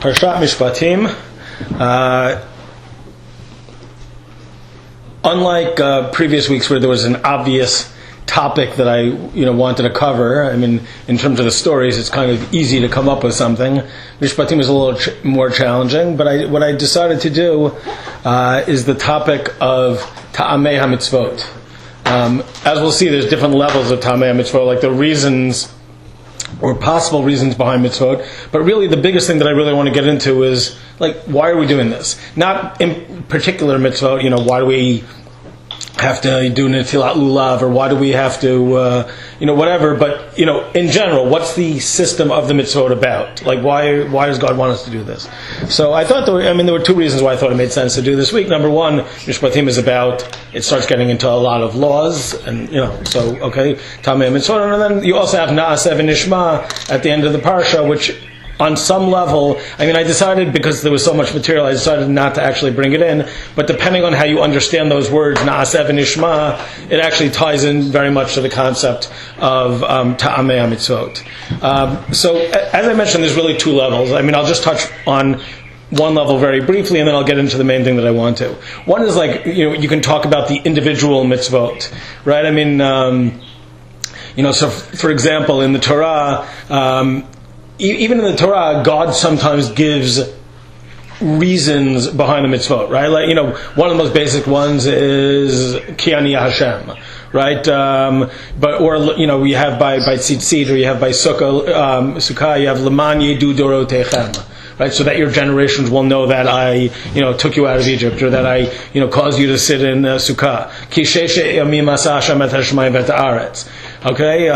Parshat Mishpatim. Unlike previous weeks where there was an obvious topic that I wanted to cover, I mean, in terms of the stories, it's kind of easy to come up with something. Mishpatim is a little more challenging, but what I decided to do is the topic of Taamei HamItzvot. As we'll see, there's different levels of Taamei HamItzvot, like the reasons or possible reasons behind mitzvot, but really the biggest thing that I really want to get into is, like, why are we doing this? Not in particular mitzvot, why do we have to do netilat lulav, or why do we have to, whatever, but, in general, what's the system of the mitzvot about? Like, why does God want us to do this? So I thought there were two reasons why I thought it made sense to do this week. Number one, Mishpatim is it starts getting into a lot of laws, and, Tamei HaMitzvot, and then you also have Na'aseh v'Nishma at the end of the parsha, which, on some level, I decided, because there was so much material, I decided not to actually bring it in, but depending on how you understand those words, Na'aseh v'Nishma, it actually ties in very much to the concept of Taamei HaMitzvot. So, as I mentioned, there's really two levels. I'll just touch on one level very briefly, and then I'll get into the main thing that I want to. One is you can talk about the individual mitzvot, right? So for example, in the Torah, even in the Torah, God sometimes gives reasons behind the mitzvot, right? One of the most basic ones is Ki Ani Hashem, right? You have by tzitzit, or you have by sukkah, you have Leman Yedu Dorotechem, right? So that your generations will know that I, took you out of Egypt, or that I, caused you to sit in sukkah. Ki sheshe yamim asa Hashem et hashamayim v'et haaretz. Okay,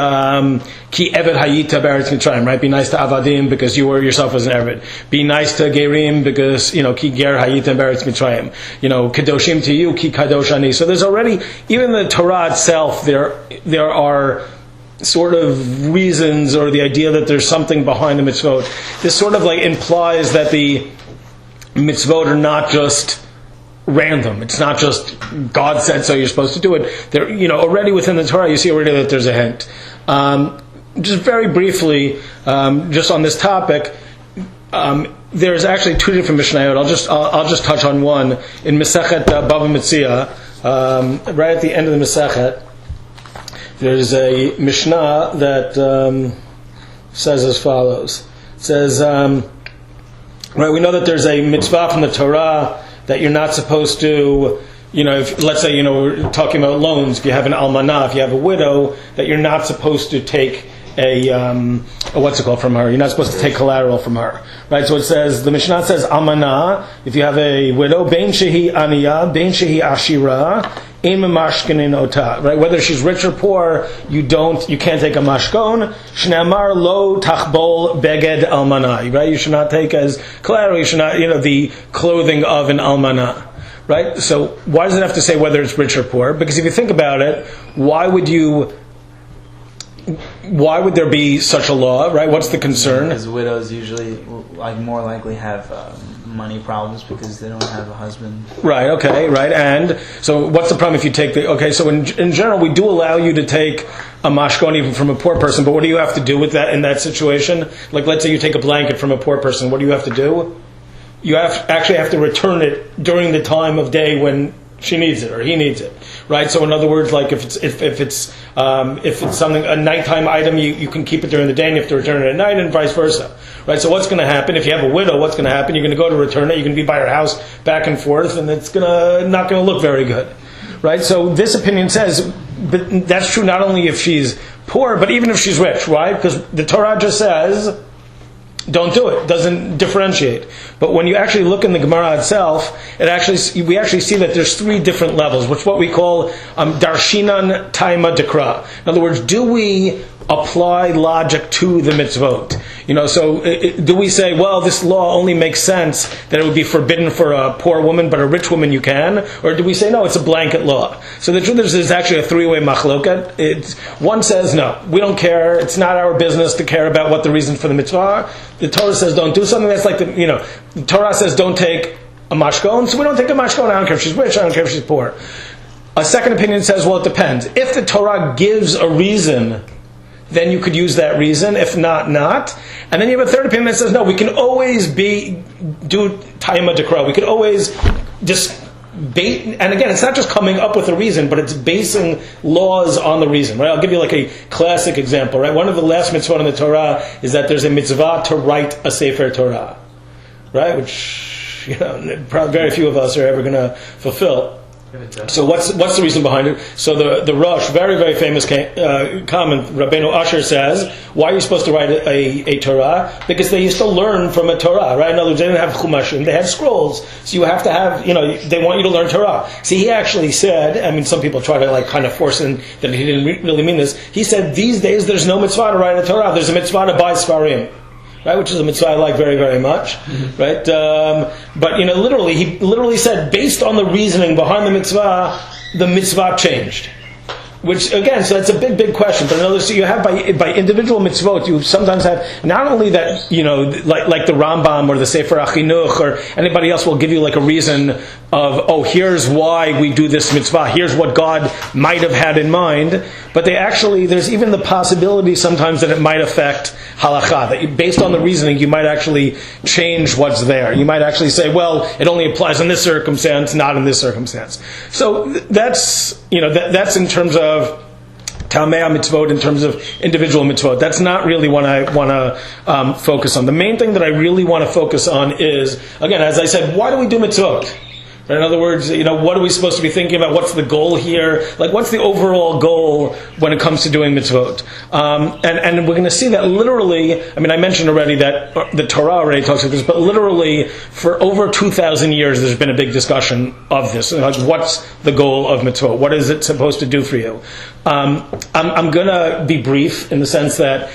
ki eved hayita be'eretz Mitzrayim, right? Be nice to avadim because you were yourself as an eved. Be nice to gerim because ki ger hayita be'eretz Mitzrayim. Kadoshim to you, ki kadosh ani. So there's already, even the Torah itself, there are sort of reasons, or the idea that there's something behind the mitzvot. This sort of implies that the mitzvot are not just random. It's not just God said so, you're supposed to do it. There, already within the Torah, you see already that there's a hint. Just very briefly, just on this topic, there's actually two different Mishnayot. I'll just touch on one in Masechet Bava Metzia, right at the end of the Masechet. There's a Mishnah that says as follows. It says, right, we know that there's a mitzvah from the Torah that you're not supposed to, if, let's say, we're talking about loans, if you have an almanah, if you have a widow, that you're not supposed to take from her. You're not supposed to take collateral from her. Right? So it says, the Mishnah says, almanah, if you have a widow, bein shehi aniyah, bein shehi ashira, im mashkenin ota. Right? Whether she's rich or poor, you can't take a mashkon. Shnamar lo tachbol beged almanah. Right? You should not take as collateral, you should not, the clothing of an almanah. Right? So why does it have to say whether it's rich or poor? Because if you think about it, why would there be such a law, right? What's the concern? Because widows usually more likely have money problems because they don't have a husband. Right, okay, right. And so what's the problem if you take so in general, we do allow you to take a mashkon even from a poor person, but what do you have to do with that in that situation? Like, let's say you take a blanket from a poor person, what do you have to do? You actually have to return it during the time of day when she needs it or he needs it, right? So in other words, like if it's something, a nighttime item, you can keep it during the day and you have to return it at night, and vice versa, right? So what's going to happen if you have a widow? What's going to happen? You're going to go to return it. You're going to be by her house back and forth, and it's not going to look very good, right? So this opinion says, but that's true not only if she's poor, but even if she's rich, right? Because the Torah just says, don't do it. Doesn't differentiate. But when you actually look in the Gemara itself, we actually see that there's three different levels, which is what we call darshinan taima dekra. In other words, do we apply logic to the mitzvot? Do we say, well, this law only makes sense that it would be forbidden for a poor woman, but a rich woman you can? Or do we say, no, it's a blanket law? So the truth is, there's actually a three-way machloket. One says, no, we don't care. It's not our business to care about what the reason for the mitzvah are. The Torah says don't do something. That's like the Torah says don't take a mashkon, so we don't take a mashkon. I don't care if she's rich, I don't care if she's poor. A second opinion says, well, it depends. If the Torah gives a reason then you could use that reason. If not, not. And then you have a third opinion that says, no, we can always do taima dekra. We could always just bait, and again, it's not just coming up with a reason, but it's basing laws on the reason, right? I'll give you like a classic example, right? One of the last mitzvot in the Torah is that there's a mitzvah to write a Sefer Torah, right? Which, probably very few of us are ever going to fulfill. So what's the reason behind it? So the Rosh, very, very famous comment, Rabbeinu Asher says, why are you supposed to write a Torah? Because they used to learn from a Torah, right? In other words, they didn't have chumashim, they had scrolls. So you have to have, they want you to learn Torah. See, he actually said, some people try to kind of force in that he didn't really mean this. He said, these days there's no mitzvah to write a Torah, there's a mitzvah to buy Sfarim. Right, which is a mitzvah I like very, very much, right? But literally, he literally said, based on the reasoning behind the mitzvah changed. Which again, so that's a big, big question. But in other words, so you have by individual mitzvot, you sometimes have not only that, like the Rambam or the Sefer Achinuch or anybody else will give you like a reason of, here's why we do this mitzvah, here's what God might have had in mind, but there's even the possibility sometimes that it might affect halakha, that based on the reasoning, you might actually change what's there. You might actually say, well, it only applies in this circumstance, not in this circumstance. So that's in terms of Taamei HaMitzvot, in terms of individual mitzvot. That's not really what I want to focus on. The main thing that I really want to focus on is, again, as I said, why do we do mitzvot? In other words, what are we supposed to be thinking about? What's the goal here? Like, what's the overall goal when it comes to doing mitzvot? And we're going to see that literally, I mentioned already that the Torah already talks about this, but literally for over 2,000 years there's been a big discussion of this. Like, what's the goal of mitzvot? What is it supposed to do for you? I'm going to be brief in the sense that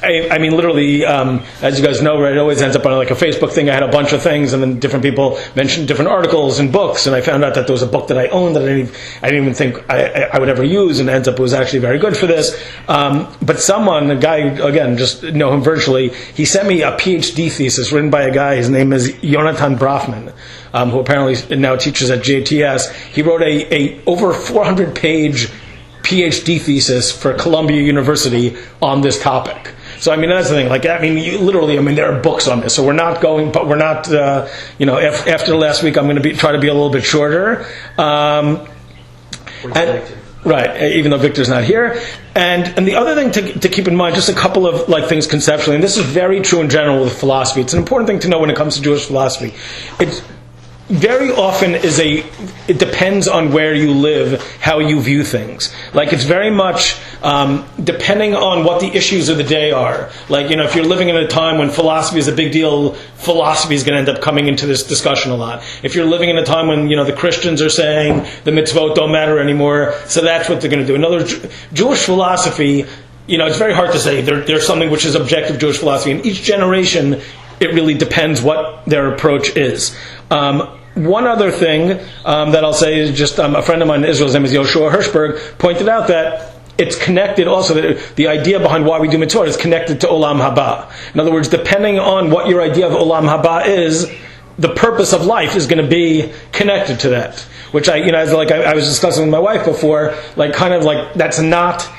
literally, as you guys know, right, it always ends up on like a Facebook thing. I had a bunch of things, and then different people mentioned different articles and books, and I found out that there was a book that I owned that I didn't even think I would ever use, and ends up it was actually very good for this. But a guy, again, just know him virtually, he sent me a PhD thesis written by a guy, his name is Jonathan Brafman, who apparently now teaches at JTS. He wrote a over 400-page PhD thesis for Columbia University on this topic. So that's the thing. Like, there are books on this. So we're not after last week, I'm going to try to be a little bit shorter. Right, even though Victor's not here. And the other thing to keep in mind, just a couple of things conceptually, and this is very true in general with philosophy. It's an important thing to know when it comes to Jewish philosophy. It's very often it depends on where you live, how you view things. Like, it's very much depending on what the issues of the day are. Like, if you're living in a time when philosophy is a big deal, philosophy is going to end up coming into this discussion a lot. If you're living in a time when, the Christians are saying the mitzvot don't matter anymore, so that's what they're going to do. In other words, Jewish philosophy, it's very hard to say there's something which is objective Jewish philosophy. In each generation, it really depends what their approach is. One other thing that I'll say is just a friend of mine in Israel, his name is Yoshua Hirschberg, pointed out that it's connected also, that the idea behind why we do mitzvot is connected to Olam Haba. In other words, depending on what your idea of Olam Haba is, the purpose of life is going to be connected to that. Which I was discussing with my wife before, that's not...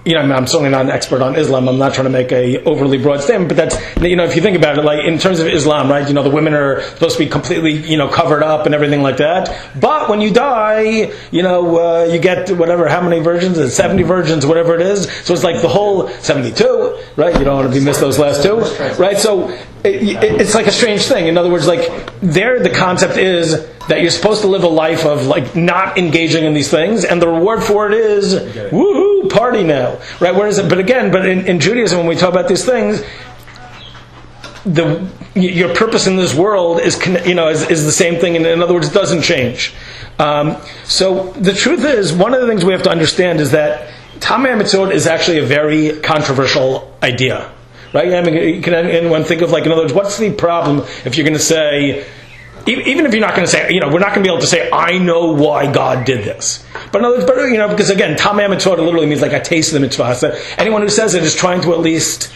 I'm certainly not an expert on Islam. I'm not trying to make a overly broad statement, but that's, if you think about it, like in terms of Islam, right? The women are supposed to be completely, covered up and everything like that. But when you die, you get whatever, how many virgins? 70 virgins, whatever it is. So it's like the whole 72, right? You don't want to be missed those last two, right? So it's like a strange thing. In other words, the concept is that you're supposed to live a life of not engaging in these things, and the reward for it is woohoo, party now, right? But in Judaism, when we talk about these things, your purpose in this world is the same thing, and in other words, it doesn't change. So the truth is, one of the things we have to understand is that Taamei HaMitzvot is actually a very controversial idea, right? Can anyone think of in other words, what's the problem if you're going to say, even if you're not going to say, we're not going to be able to say, I know why God did this. But in other words, because again, Taamei HaMitzvot literally means a taste of the mitzvah. So anyone who says it is trying to at least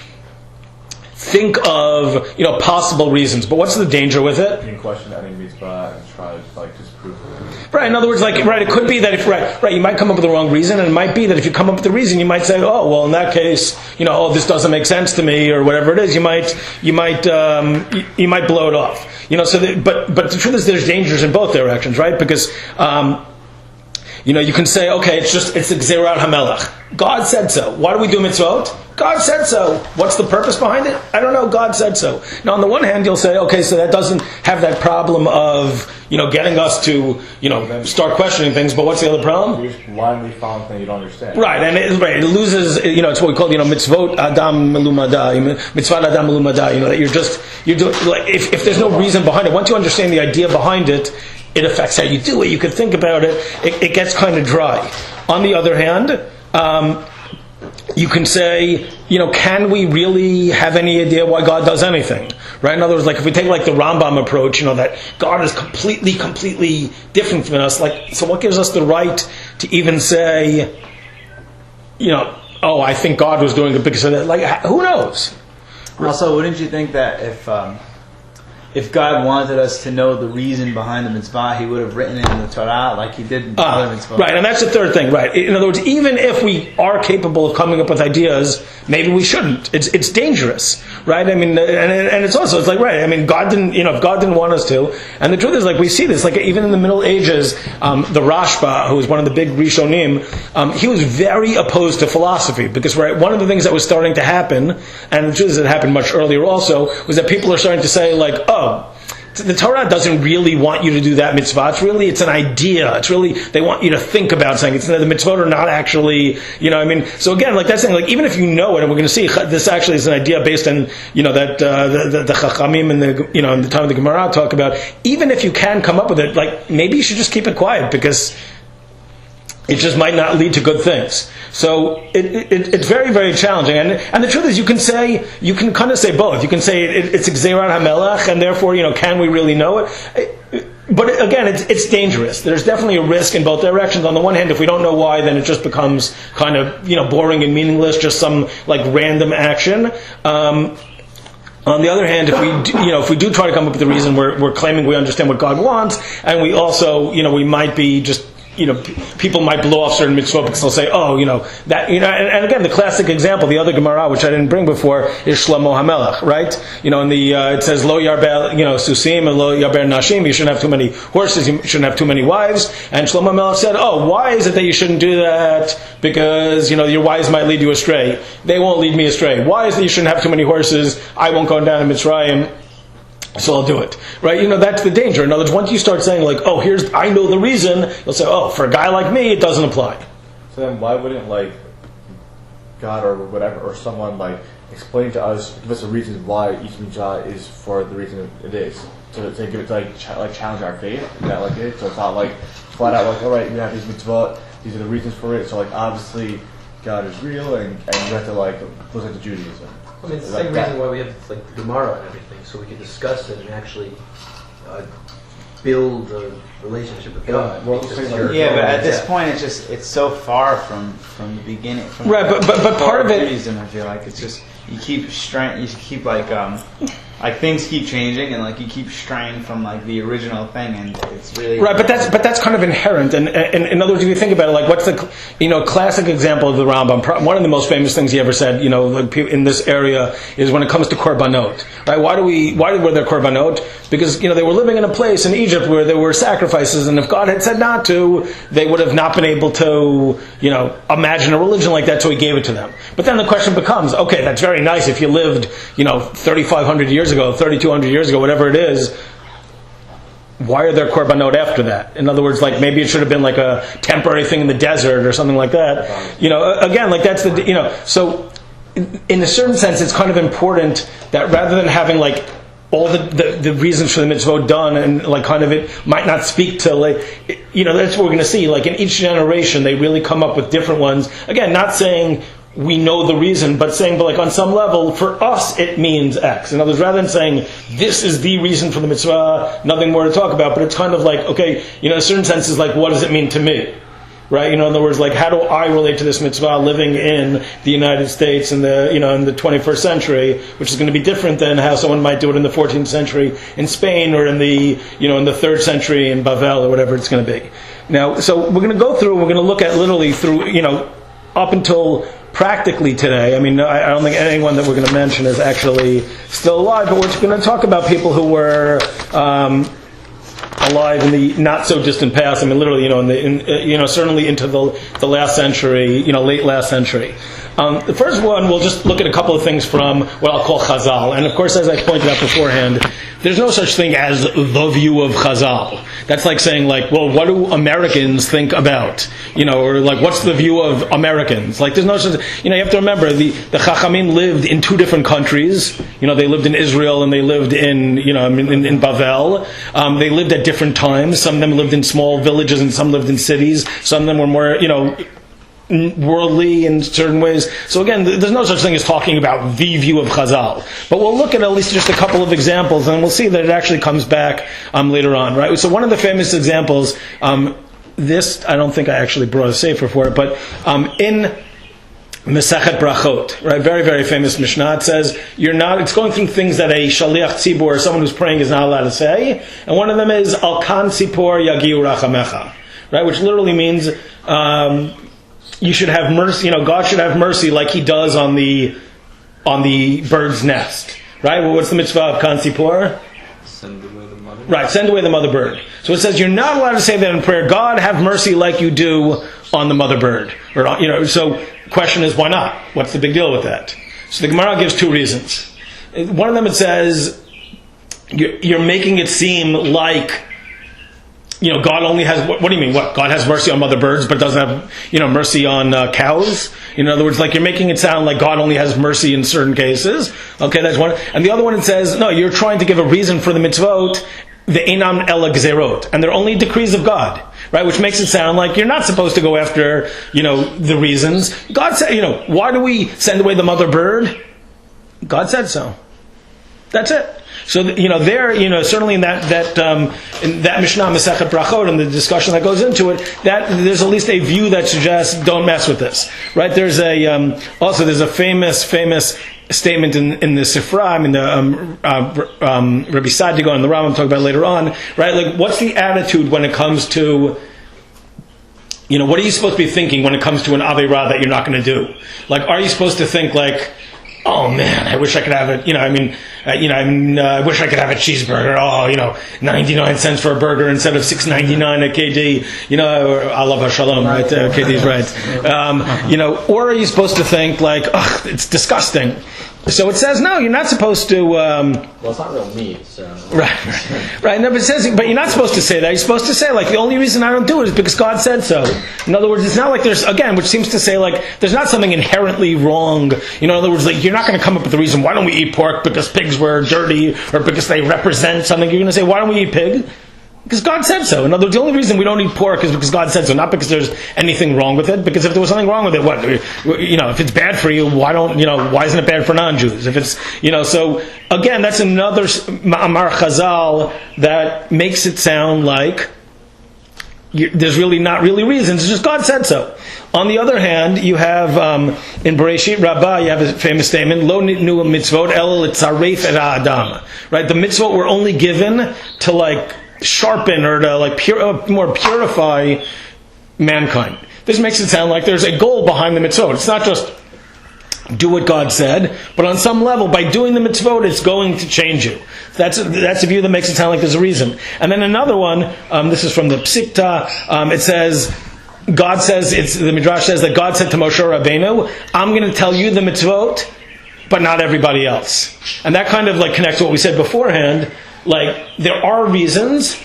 think of, possible reasons. But what's the danger with it? You can question any mitzvah and try to disprove it. Right. In other words, like, right, it could be that if, right, you might come up with the wrong reason, and it might be that if you come up with the reason, you might say, oh, well, in that case, this doesn't make sense to me, or whatever it is. You might blow it off. But the truth is, there's dangers in both directions, right? Because, you can say, okay, it's a Gzerat HaMelech. God said so. Why do we do mitzvot? God said so. What's the purpose behind it? I don't know. God said so. Now, on the one hand, you'll say, okay, so that doesn't have that problem of, getting us to, start questioning things. But what's the other problem? You're just blindly following things you don't understand. Right, and it loses, it's what we call, mitzvot Adam Melumada, mitzvot Adam Melumada, that you're doing, like, if there's no reason behind it, once you understand the idea behind it, it affects how you do it. You could think about it. It gets kind of dry. On the other hand, you can say, can we really have any idea why God does anything? Right? In other words, like if we take like the Rambam approach, that God is completely different from us. Like, so what gives us the right to even say, oh, I think God was doing it because of that? Like, who knows? Also, wouldn't you think that if God wanted us to know the reason behind the mitzvah, He would have written it in the Torah like He did in other mitzvah? Right, and that's the third thing, right? In other words, even if we are capable of coming up with ideas, maybe we shouldn't. It's dangerous, right? I mean, and it's also, it's like, right, I mean, God didn't, if God didn't want us to, and the truth is, like, we see this, like, even in the Middle Ages, the Rashba, who was one of the big Rishonim, he was very opposed to philosophy, because, right, one of the things that was starting to happen, and the truth is it happened much earlier also, was that people are starting to say, like, oh, the Torah doesn't really want you to do that mitzvah. It's an idea. It's really, they want you to think about something. It's the mitzvot are not actually, so again, like that's saying, like, even if you know it, and we're going to see, this actually is an idea based on, that, the Chachamim and in the time of the Gemara talk about, even if you can come up with it, like, maybe you should just keep it quiet, because it just might not lead to good things. So it's very, very challenging. And the truth is, you can kind of say both. You can say it's a Gzerat HaMelech, and therefore, can we really know it? But again, it's dangerous. There's definitely a risk in both directions. On the one hand, if we don't know why, then it just becomes kind of, boring and meaningless, just some like random action. On the other hand, if we do try to come up with a reason, we're claiming we understand what God wants, and we also, we might be just, people might blow off certain mitzvot because they'll say, oh, that, and again, the classic example, the other Gemara, which I didn't bring before, is Shlomo HaMelech, right? It says, lo yarber, susim, and lo yarber nashim, you shouldn't have too many horses, you shouldn't have too many wives, and Shlomo HaMelech said, oh, why is it that you shouldn't do that? Because, your wives might lead you astray. They won't lead me astray. Why is it that you shouldn't have too many horses? I won't go down to Mitzrayim, so I'll do it. Right? That's the danger. In other words, once you start saying, like, oh, I know the reason, you'll say, oh, for a guy like me, it doesn't apply. So then why wouldn't, like, God or whatever, or someone, like, explain to us, give us a reason why each mitzvah is for the reason it is? To give it, like, challenge our faith? Is that, like, it? So it's not, like, flat out, like, all right, you have these mitzvot, these are the reasons for it, so, like, obviously God is real, and you have to, like, listen to Judaism. I mean, it's the same reason why we have like the Gemara and everything, so we can discuss it and actually build a relationship with God. Well, but at this point, it's so far from the beginning. From right, but part of it, Judaism, I feel like it's just you keep like things keep changing, and like you keep straying from like the original thing, and it's really right. But that's kind of inherent. And in other words, if you think about it, like what's the classic example of the Rambam? One of the most famous things he ever said, like in this area, is when it comes to korbanot. Right? Why were there korbanot? Because they were living in a place in Egypt where there were sacrifices, and if God had said not to, they would have not been able to imagine a religion like that. So He gave it to them. But then the question becomes, okay, that's very nice if you lived 3,500 years ago, 3,200 years ago, whatever it is, why are there korbanot after that? In other words, like maybe it should have been like a temporary thing in the desert or something like that. Again, like that's the, so in a certain sense, it's kind of important that rather than having like all the reasons for the mitzvot done and like kind of it might not speak to like, that's what we're going to see. Like in each generation, they really come up with different ones. Again, not saying we know the reason, but saying, but like on some level, for us, it means X. In other words, rather than saying, this is the reason for the mitzvah, nothing more to talk about, but it's kind of like, okay, in a certain sense, is like, what does it mean to me? right? In other words, like, how do I relate to this mitzvah living in the United States in the, in the 21st century, which is going to be different than how someone might do it in the 14th century in Spain or in the, in the 3rd century in Bavel or whatever it's going to be. Now, so we're going to go through, we're going to look at literally through, up until practically today. I mean, I don't think anyone that we're going to mention is actually still alive, but we're going to talk about people who were alive in the not so distant past. I mean, literally, certainly into the last century, late last century. The first one, we'll just look at a couple of things from what I'll call Chazal. And of course, as I pointed out beforehand, there's no such thing as the view of Chazal. That's like saying, like, well, what do Americans think about? Or like, what's the view of Americans? Like, there's no such, you have to remember, the Chachamim lived in two different countries. They lived in Israel and they lived in Bavel. They lived at different times. Some of them lived in small villages and some lived in cities. Some of them were more, worldly in certain ways. So again, there's no such thing as talking about the view of Chazal. But we'll look at least just a couple of examples, and we'll see that it actually comes back later on, right? So one of the famous examples, this, I don't think I actually brought a sefer for it, but in Mesechet Brachot, right? Very, very famous Mishnah. It says, it's going through things that a Shaliach Tzibur, someone who's praying, is not allowed to say. And one of them is, Al Kan Tzipor Yagiu Rachamecha, right? Which literally means, you should have mercy, God should have mercy like He does on the bird's nest, right? Well, what's the mitzvah of Kan Tzipor? Send away the mother. Right, send away the mother bird. So it says you're not allowed to say that in prayer. God have mercy like you do on the mother bird, or So, question is, why not? What's the big deal with that? So the Gemara gives two reasons. One of them, it says you're making it seem like, God only has, what do you mean? What? God has mercy on mother birds, but doesn't have, mercy on cows? In other words, like, you're making it sound like God only has mercy in certain cases. Okay, that's one. And the other one, it says, no, you're trying to give a reason for the mitzvot, the einam ela gzerot, and they're only decrees of God, right? Which makes it sound like you're not supposed to go after, the reasons. God said, why do we send away the mother bird? God said so. That's it. So there, certainly in that Mishnah Mesechet Brachot and the discussion that goes into it, that there's at least a view that suggests don't mess with this, right? There's there's a famous statement in the Sifra, in the Rabbi Sadigo and the Rambam talk about later on, right? Like, what's the attitude when it comes to, what are you supposed to be thinking when it comes to an Aveirah that you're not going to do? Like, are you supposed to think like, oh man, I wish I could have it. I wish I could have a cheeseburger. 99 cents for a burger instead of $6.99 a KD. Allah Shalom, right? KD's right. Or are you supposed to think like, ugh, it's disgusting. So it says, no, you're not supposed to. Well, it's not real meat, so. Right. No, but it says, but you're not supposed to say that. You're supposed to say, like, the only reason I don't do it is because God said so. In other words, it's not like there's, again, which seems to say, like, there's not something inherently wrong. In other words, like, you're not going to come up with the reason, why don't we eat pork because pigs were dirty or because they represent something. You're going to say, why don't we eat pig? Because God said so. In other words, the only reason we don't eat pork is because God said so, not because there's anything wrong with it. Because if there was something wrong with it, what? If it's bad for you, why isn't it bad for non-Jews? If it's, so again, that's another Ma'amar Chazal that makes it sound like there's really not really reasons. It's just God said so. On the other hand, you have in Bereshit Rabbah, you have a famous statement: "Lo nitnu mitzvot el litzaref et ha'adam." Right, the mitzvot were only given to like sharpen or to more purify mankind. This makes it sound like there's a goal behind the mitzvot. It's not just do what God said, but on some level, by doing the mitzvot, it's going to change you. That's a view that makes it sound like there's a reason. And then another one, this is from the Psikta, it says, the Midrash says that God said to Moshe Rabbeinu, I'm going to tell you the mitzvot, but not everybody else. And that kind of connects to what we said beforehand. There are reasons,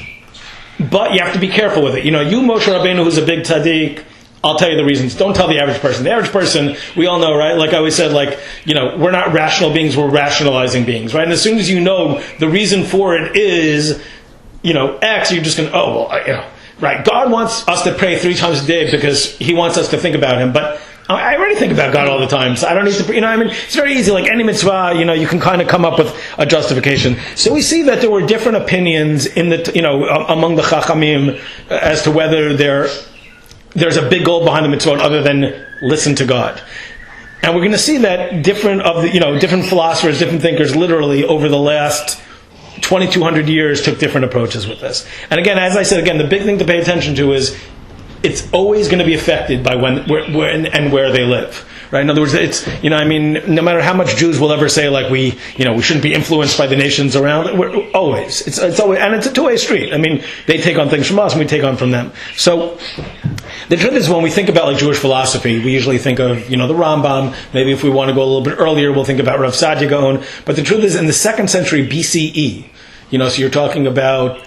but you have to be careful with it. You Moshe Rabbeinu, who's a big tzaddik, I'll tell you the reasons. Don't tell the average person. The average person, we all know, right? Like I always said, we're not rational beings, we're rationalizing beings, right? And as soon as you know the reason for it is, X, you're just going to, right? God wants us to pray 3 times a day because He wants us to think about Him, but I already think about God all the time, so I don't need to, it's very easy, like any mitzvah, you can kind of come up with a justification. So we see that there were different opinions in the, among the Chachamim as to whether they're there's a big goal behind the mitzvot other than listen to God. And we're going to see that different philosophers, different thinkers, literally over the last 2,200 years took different approaches with this. And again, as I said, the big thing to pay attention to is it's always going to be affected by when and where they live. Right? In other words, it's, no matter how much Jews will ever say, like, we shouldn't be influenced by the nations around, we're always, it's always, and it's a two-way street. They take on things from us and we take on from them. So, the truth is, when we think about, like, Jewish philosophy, we usually think of, the Rambam. Maybe if we want to go a little bit earlier, we'll think about Rav Saadia Gaon. But the truth is, in the 2nd century BCE, so you're talking about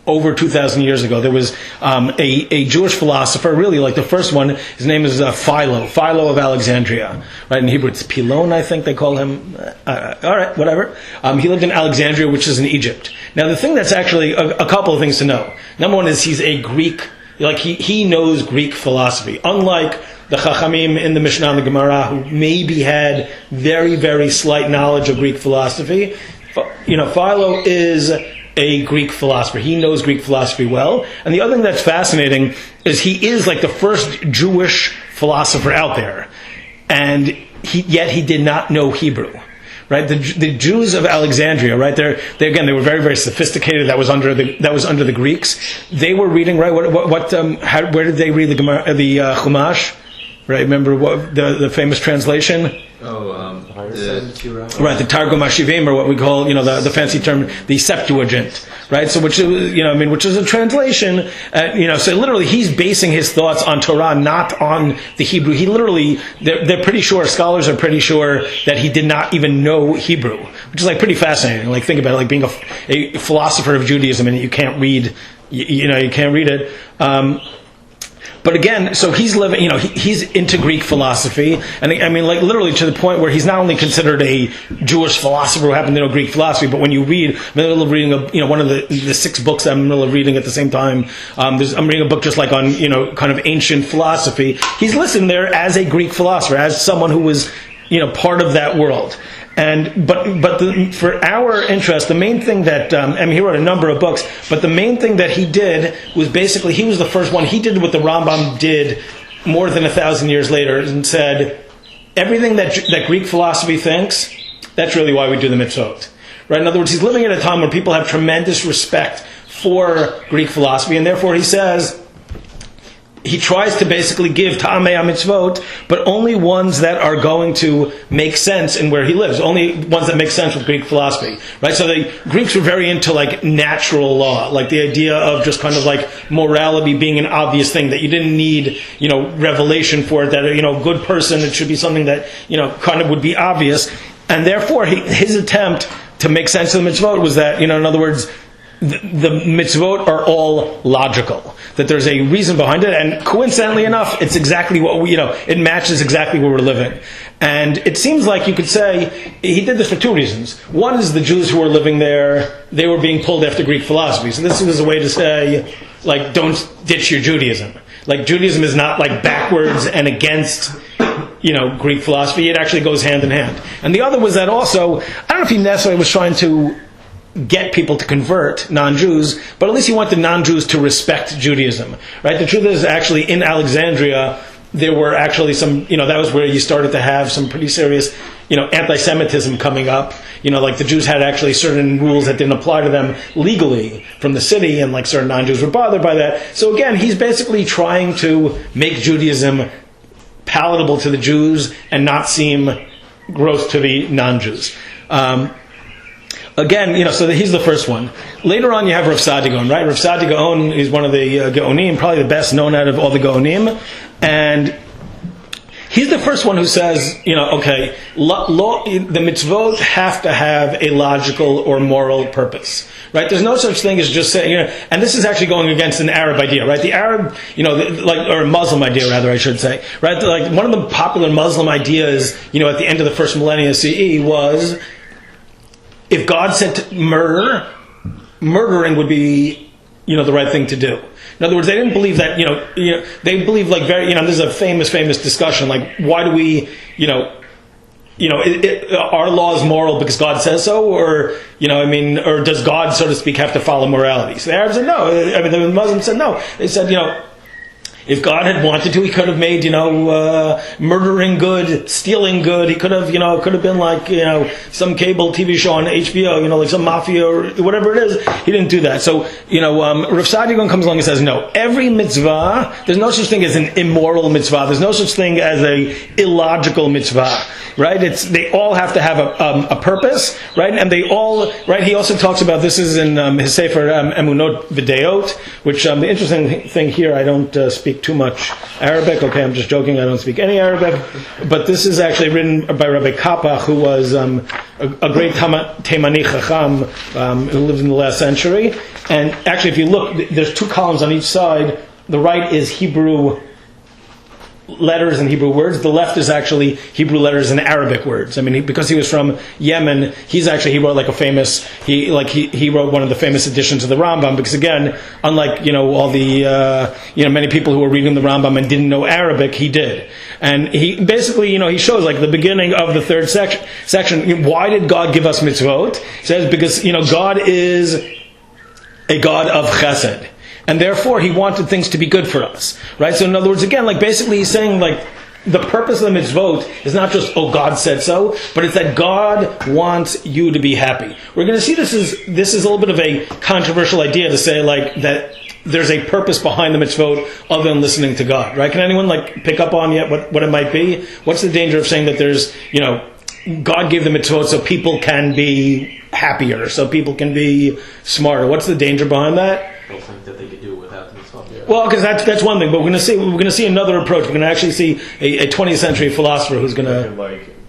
over 2,000 years ago, there was a Jewish philosopher, really like the first one. His name is Philo of Alexandria. Right, in Hebrew it's Pilon, I think they call him. All right, whatever. He lived in Alexandria, which is in Egypt. Now, the thing that's actually a couple of things to know. Number one is he's a Greek. Like he knows Greek philosophy, unlike the Chachamim in the Mishnah and the Gemara, who maybe had very, very slight knowledge of Greek philosophy. Philo is a Greek philosopher. He knows Greek philosophy well. And the other thing that's fascinating is he is like the first Jewish philosopher out there. And yet he did not know Hebrew. Right? The Jews of Alexandria, right? They were very, very sophisticated. That was under the Greeks. They were reading, right? Where did they read the Gemara, the Chumash? Right? Remember what the famous translation? The Targum Hashivim, or what we call, the fancy term, the Septuagint, right? So, which is a translation, so literally he's basing his thoughts on Torah, not on the Hebrew. He literally, they're pretty sure, scholars are pretty sure that he did not even know Hebrew, which is like pretty fascinating. Like, think about it, like being a philosopher of Judaism and you can't read, you can't read it. But again, so he's living, he's into Greek philosophy, and like literally to the point where he's not only considered a Jewish philosopher who happened to know Greek philosophy, but when you read, I'm in the middle of reading one of the 6 books I'm in the middle of reading at the same time. I'm reading a book just like on, kind of ancient philosophy. He's listed there as a Greek philosopher, as someone who was, part of that world. For our interest, the main thing that he wrote a number of books, but the main thing that he did was basically he was the first one. He did what the Rambam did more than 1,000 years later, and said everything that Greek philosophy thinks. That's really why we do the mitzvot. Right? In other words, he's living at a time where people have tremendous respect for Greek philosophy, and therefore he says. He tries to basically give Taamei HamItzvot, but only ones that are going to make sense in where he lives. Only ones that make sense with Greek philosophy. Right? So the Greeks were very into like natural law, like the idea of just kind of like morality being an obvious thing, that you didn't need, revelation for it, that, a good person, it should be something that, kind of would be obvious. And therefore, his attempt to make sense of the mitzvot was that, in other words, the mitzvot are all logical. That there's a reason behind it, and coincidentally enough, it's exactly what it matches exactly where we're living. And it seems like you could say he did this for 2 reasons. One is the Jews who were living there, they were being pulled after Greek philosophy. So this was a way to say, like, don't ditch your Judaism. Like, Judaism is not like backwards and against, Greek philosophy. It actually goes hand in hand. And the other was that also, I don't know if he necessarily was trying to get people to convert, non-Jews, but at least he wanted non-Jews to respect Judaism, right? The truth is, actually, in Alexandria, there were actually some, that was where you started to have some pretty serious, anti-Semitism coming up. Like the Jews had actually certain rules that didn't apply to them legally from the city, and like certain non-Jews were bothered by that. So again, he's basically trying to make Judaism palatable to the Jews and not seem gross to the non-Jews. Again, so he's the first one. Later on, you have Rav Saadia Gaon, right? Rav Saadia Gaon is one of the Gaonim, probably the best known out of all the Gaonim. And he's the first one who says, the mitzvot have to have a logical or moral purpose. Right? There's no such thing as just saying, and this is actually going against an Arab idea, right? The Arab, or a Muslim idea rather, I should say, right? Like one of the popular Muslim ideas, at the end of the first millennia CE was, if God said to murdering would be, the right thing to do. In other words, they didn't believe that, they believed like this is a famous discussion, like why do we, our law is moral because God says so, or, or does God, so to speak, have to follow morality? So the Arabs said no. The Muslims said no. They said, If God had wanted to, he could have made, murdering good, stealing good. He could have, it could have been like, some cable TV show on HBO, like some mafia or whatever it is. He didn't do that. So, Rav Sadigan comes along and says, no, every mitzvah, there's no such thing as an immoral mitzvah. There's no such thing as a illogical mitzvah, right? They all have to have a purpose, right? And they all, right? He also talks about, this is in his Sefer Emunot Videot, which the interesting thing here, I don't speak too much Arabic. Okay, I'm just joking. I don't speak any Arabic. But this is actually written by Rabbi Kapach, who was a great Taimani Chacham who lived in the last century. And actually, if you look, there's two columns on each side. The right is Hebrew letters and Hebrew words. The left is actually Hebrew letters and Arabic words. I mean, because he was from Yemen, he wrote like he wrote one of the famous editions of the Rambam, because again, unlike, all the, many people who were reading the Rambam and didn't know Arabic, he did. And he basically, he shows like the beginning of the third section, why did God give us mitzvot? He says, because, God is a God of chesed. And therefore, he wanted things to be good for us, right? So in other words, again, like basically he's saying like the purpose of the mitzvot is not just, God said so, but it's that God wants you to be happy. We're going to see this is a little bit of a controversial idea to say like that there's a purpose behind the mitzvot other than listening to God, right? Can anyone like pick up on yet what it might be? What's the danger of saying that there's, God gave the mitzvot so people can be happier, so people can be smarter? What's the danger behind that? They'll think that they could do it without the mitzvah. Yeah. Well, because that's one thing, but we're going to see another approach. We're going to actually see a 20th century philosopher who's going to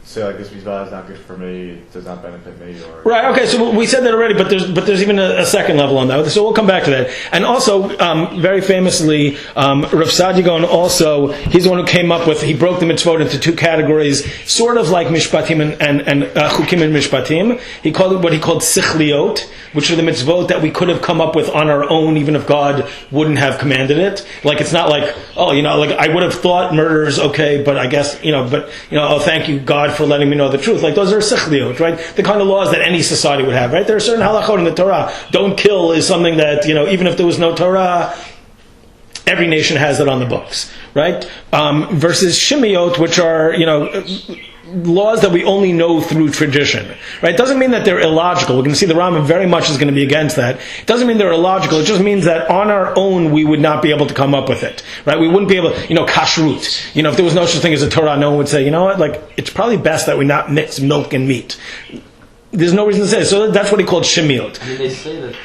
say like this mitzvah is not good for me, it does not benefit me, or right. Okay, so we said that already, but there's even a second level on that. So we'll come back to that. And also, very famously, Rav Sadigan also, he's the one who came up with, he broke the mitzvot into two categories, sort of like Mishpatim and Chukim and Mishpatim. He called it what he called Sichliot, which are the mitzvot that we could have come up with on our own, even if God wouldn't have commanded it. Like it's not like, like I would have thought murder is okay, but I guess, thank you God for letting me know the truth. Like those are sichliot, right? The kind of laws that any society would have, right? There are certain halachot in the Torah. Don't kill is something that, even if there was no Torah, every nation has it on the books, right? Versus shemiot, which are, laws that we only know through tradition, right? Doesn't mean that they're illogical. We're going to see the Rambam very much is going to be against that. It doesn't mean they're illogical. It just means that on our own we would not be able to come up with it, right? We wouldn't be able, kashrut. If there was no such thing as a Torah, no one would say, it's probably best that we not mix milk and meat. There's no reason to say it. So that's what he called shemiot. I mean, they say that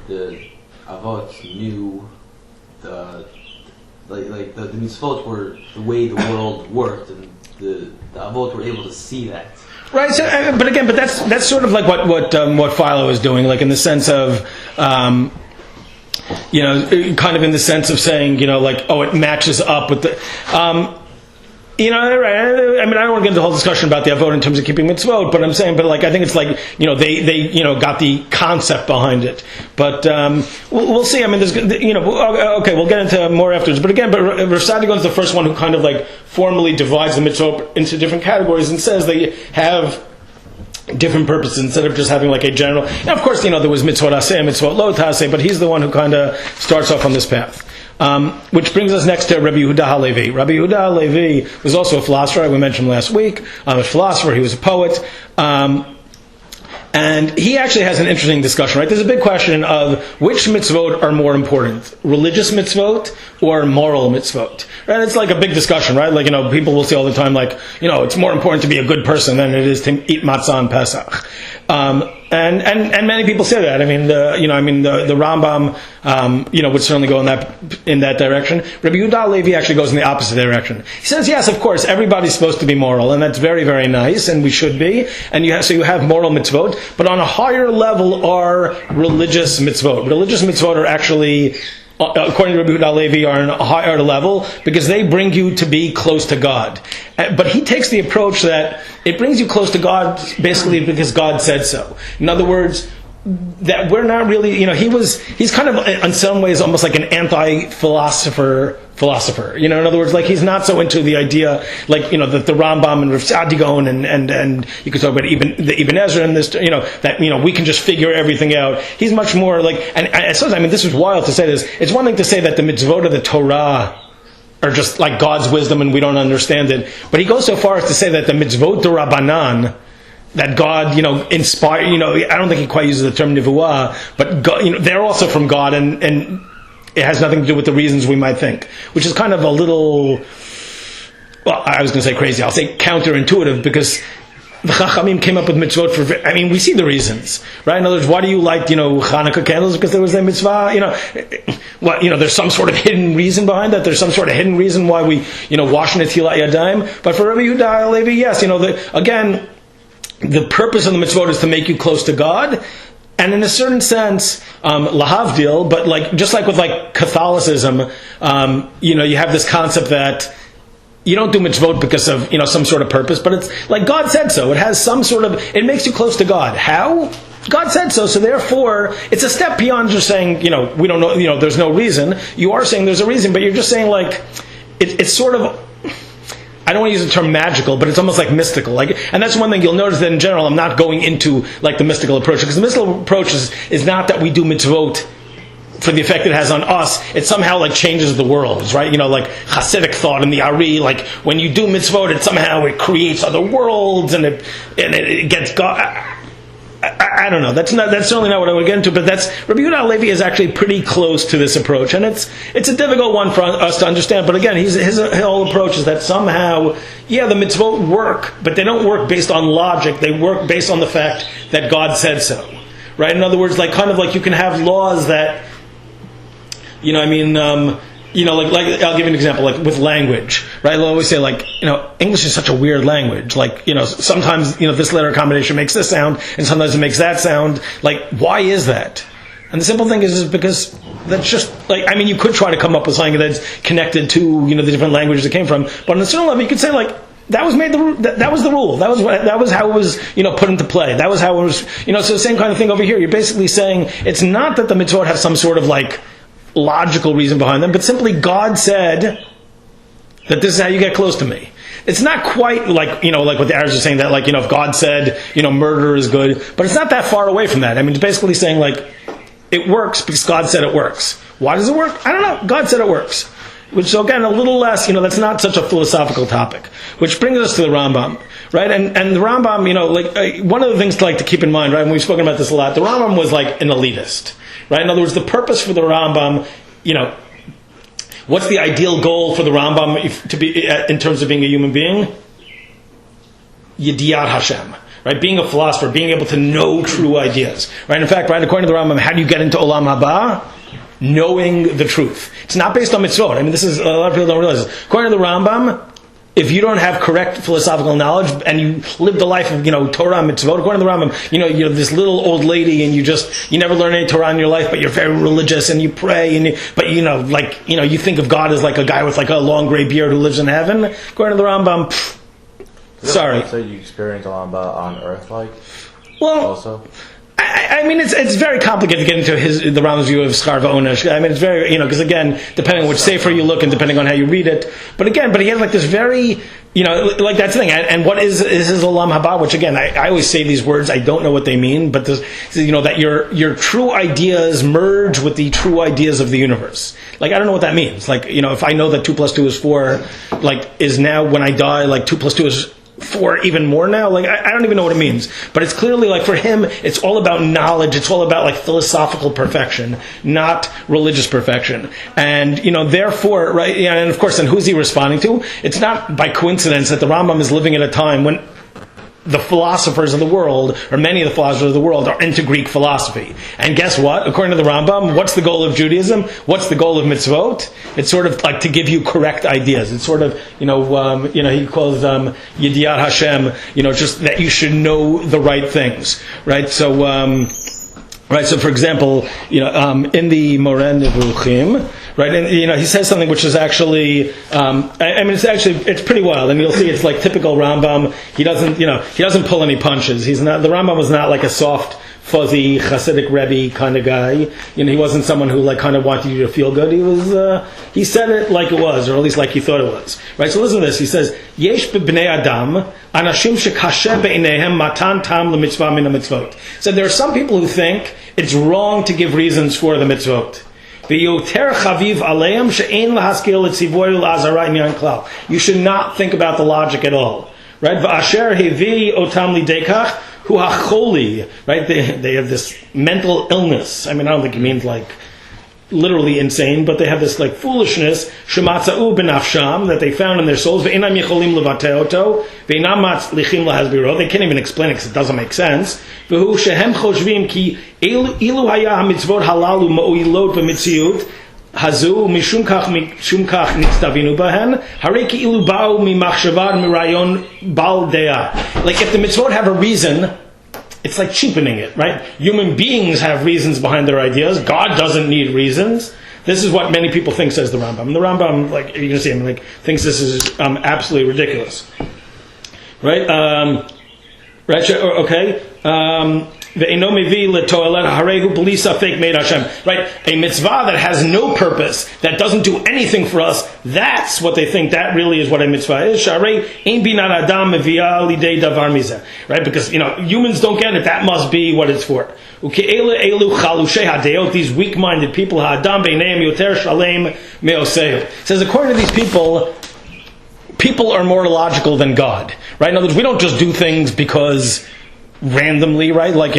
the Avot knew the mitzvot were the way the world worked, and the Avot were able to see that. Right. So, but that's sort of like what Philo is doing, like in the sense of, kind of in the sense of saying, it matches up with the. Right. I mean, I don't want to get into the whole discussion about the avot in terms of keeping mitzvot, but I'm saying, I think it's like, they got the concept behind it. But we'll see. I mean, there's, okay, we'll get into more afterwards. But again, Rav Sadigan is the first one who kind of like formally divides the mitzvot into different categories and says they have different purposes instead of just having like a general. Now, of course, there was mitzvot aseh and mitzvot lo taseh, but he's the one who kind of starts off on this path. Which brings us next to Rabbi Yehuda Halevi. Rabbi Yehuda Halevi was also a philosopher, we mentioned last week. A philosopher, he was a poet. And he actually has an interesting discussion, right? There's a big question of which mitzvot are more important, religious mitzvot or moral mitzvot. Right? It's like a big discussion, right? Like, people will say all the time, like, it's more important to be a good person than it is to eat matzah on Pesach. And many people say that. I mean, the Rambam, would certainly go in that direction. Rabbi Yehuda Levi actually goes in the opposite direction. He says, yes, of course, everybody's supposed to be moral, and that's very, very nice, and we should be. And you have moral mitzvot, but on a higher level are religious mitzvot. Religious mitzvot are actually, according to Rabbi Yehuda Levi, are on a higher level because they bring you to be close to God. But he takes the approach that it brings you close to God basically because God said so. In other words, that we're not really, he's kind of in some ways almost like an anti-philosopher philosopher. In other words, like he's not so into the idea, like that the Rambam and Rav Tzadigon and you could talk about Ibn Ezra and this, that we can just figure everything out. He's much more like, and I suppose, this is wild to say this. It's one thing to say that the mitzvot of the Torah are just like God's wisdom and we don't understand it, but he goes so far as to say that the mitzvot d'Rabbanan, that God, inspired. I don't think he quite uses the term nivuah, but God, they're also from God and it has nothing to do with the reasons we might think, which is kind of a little, well, I was going to say crazy. I'll say counterintuitive, because the Chachamim came up with mitzvot for, we see the reasons, right? In other words, why do you like, Hanukkah candles? Because there was a mitzvah, there's some sort of hidden reason behind that. There's some sort of hidden reason why we, wash netilat yadayim. But for Rabbi Yehuda Halevi, yes, again, the purpose of the mitzvot is to make you close to God. And in a certain sense, lahavdil, but just like with Catholicism, you have this concept that you don't do mitzvot because of some sort of purpose, but it's like God said so. It has some sort of, it makes you close to God. How? God said so. So therefore, it's a step beyond just saying we don't know. There's no reason. You are saying there's a reason, but you're just saying it's sort of. I don't want to use the term magical, but it's almost like mystical. And that's one thing you'll notice that in general, I'm not going into the mystical approach, because the mystical approach is not that we do mitzvot for the effect it has on us. It somehow changes the world, right? Like Hasidic thought in the Ari, when you do mitzvot, it somehow creates other worlds and it gets God. I don't know. That's certainly not what I would get into. But Rabbi Yehuda Halevi is actually pretty close to this approach, and it's a difficult one for us to understand. But again, his whole approach is that somehow, the mitzvot work, but they don't work based on logic. They work based on the fact that God said so, right? In other words, you can have laws that, I'll give you an example, with language, right? I'll always say, English is such a weird language. Sometimes, this letter combination makes this sound, and sometimes it makes that sound. Why is that? And the simple thing is because that's just, you could try to come up with something that's connected to, the different languages it came from, but on a certain level, you could say, that was made that was the rule. That was how it was, put into play. That was how it was, so the same kind of thing over here. You're basically saying, it's not that the mitzvot have some sort of, logical reason behind them, but simply God said that this is how you get close to me. It's not quite like what the Arabs are saying, that if God said, murder is good, but it's not that far away from that. It's basically saying it works because God said it works. Why does it work? I don't know. God said it works. Which is, again, a little less, that's not such a philosophical topic. Which brings us to the Rambam, right? And the Rambam, one of the things to keep in mind, right, and we've spoken about this a lot, the Rambam was an elitist, right? In other words, the purpose for the Rambam, what's the ideal goal for the Rambam to be in terms of being a human being? Yediyat Hashem. Right? Being a philosopher, being able to know true ideas. Right? In fact, right, according to the Rambam, how do you get into Olam Haba? Knowing the truth. It's not based on mitzvot. This is, a lot of people don't realize this. According to the Rambam, if you don't have correct philosophical knowledge and you live the life of, Torah and mitzvot, according to the Rambam, you're this little old lady and you never learn any Torah in your life, but you're very religious and you pray and you think of God as a guy with a long gray beard who lives in heaven. According to the Rambam, sorry. So you experience Olam Haba on earth, also? It's very complicated to get into the Rambam's view of schar v'onesh. It's very, because again, depending on which sefer you look and depending on how you read it. But he has this very, that's the thing. And what is his Olam Haba? Which again, I always say these words, I don't know what they mean, but this, that your true ideas merge with the true ideas of the universe. I don't know what that means. If I know that 2 + 2 is 4, is now when I die, 2 + 2 is 4 even more now. I don't even know what it means, but it's clearly for him, it's all about knowledge. It's all about philosophical perfection, not religious perfection. And therefore, right? And of course, then who's he responding to? It's not by coincidence that the Rambam is living at a time when the philosophers of the world, or many of the philosophers of the world, are into Greek philosophy. And guess what? According to the Rambam, what's the goal of Judaism? What's the goal of mitzvot? It's sort of to give you correct ideas. It's sort of, he calls Yediyat Hashem, just that you should know the right things, right? So, so for example, in the Moreh Nevuchim, right, and he says something which is actually, it's pretty wild, and you'll see it's typical Rambam. He doesn't pull any punches. The Rambam was not a soft fuzzy Hasidic Rebbe kind of guy. He wasn't someone who like kind of wanted you to feel good. He said it like it was, or at least like he thought it was. Right? So listen to this. He says, "Yesh b'bnei Adam anashim shekashe beinehem matan tam lemitzvah min hamitzvot." So there are some people who think it's wrong to give reasons for the mitzvot. You should not think about the logic at all. Right? Right? They have this mental illness. I mean, I don't think it means like literally insane, but they have this like foolishness that they found in their souls. They can't even explain it because it doesn't make sense. Like if the mitzvot have a reason, it's like cheapening it, right? Human beings have reasons behind their ideas. God doesn't need reasons. This is what many people think, says the Rambam. The Rambam, like you're gonna see him, like thinks this is absolutely ridiculous, right? Right? Okay. Right? A mitzvah that has no purpose, that doesn't do anything for us, that's what they think, that really is what a mitzvah is. Right? Because, humans don't get it, that must be what it's for. These weak-minded people, says according to these people are more logical than God. Right? In other words, we don't just do things because randomly, right? Like,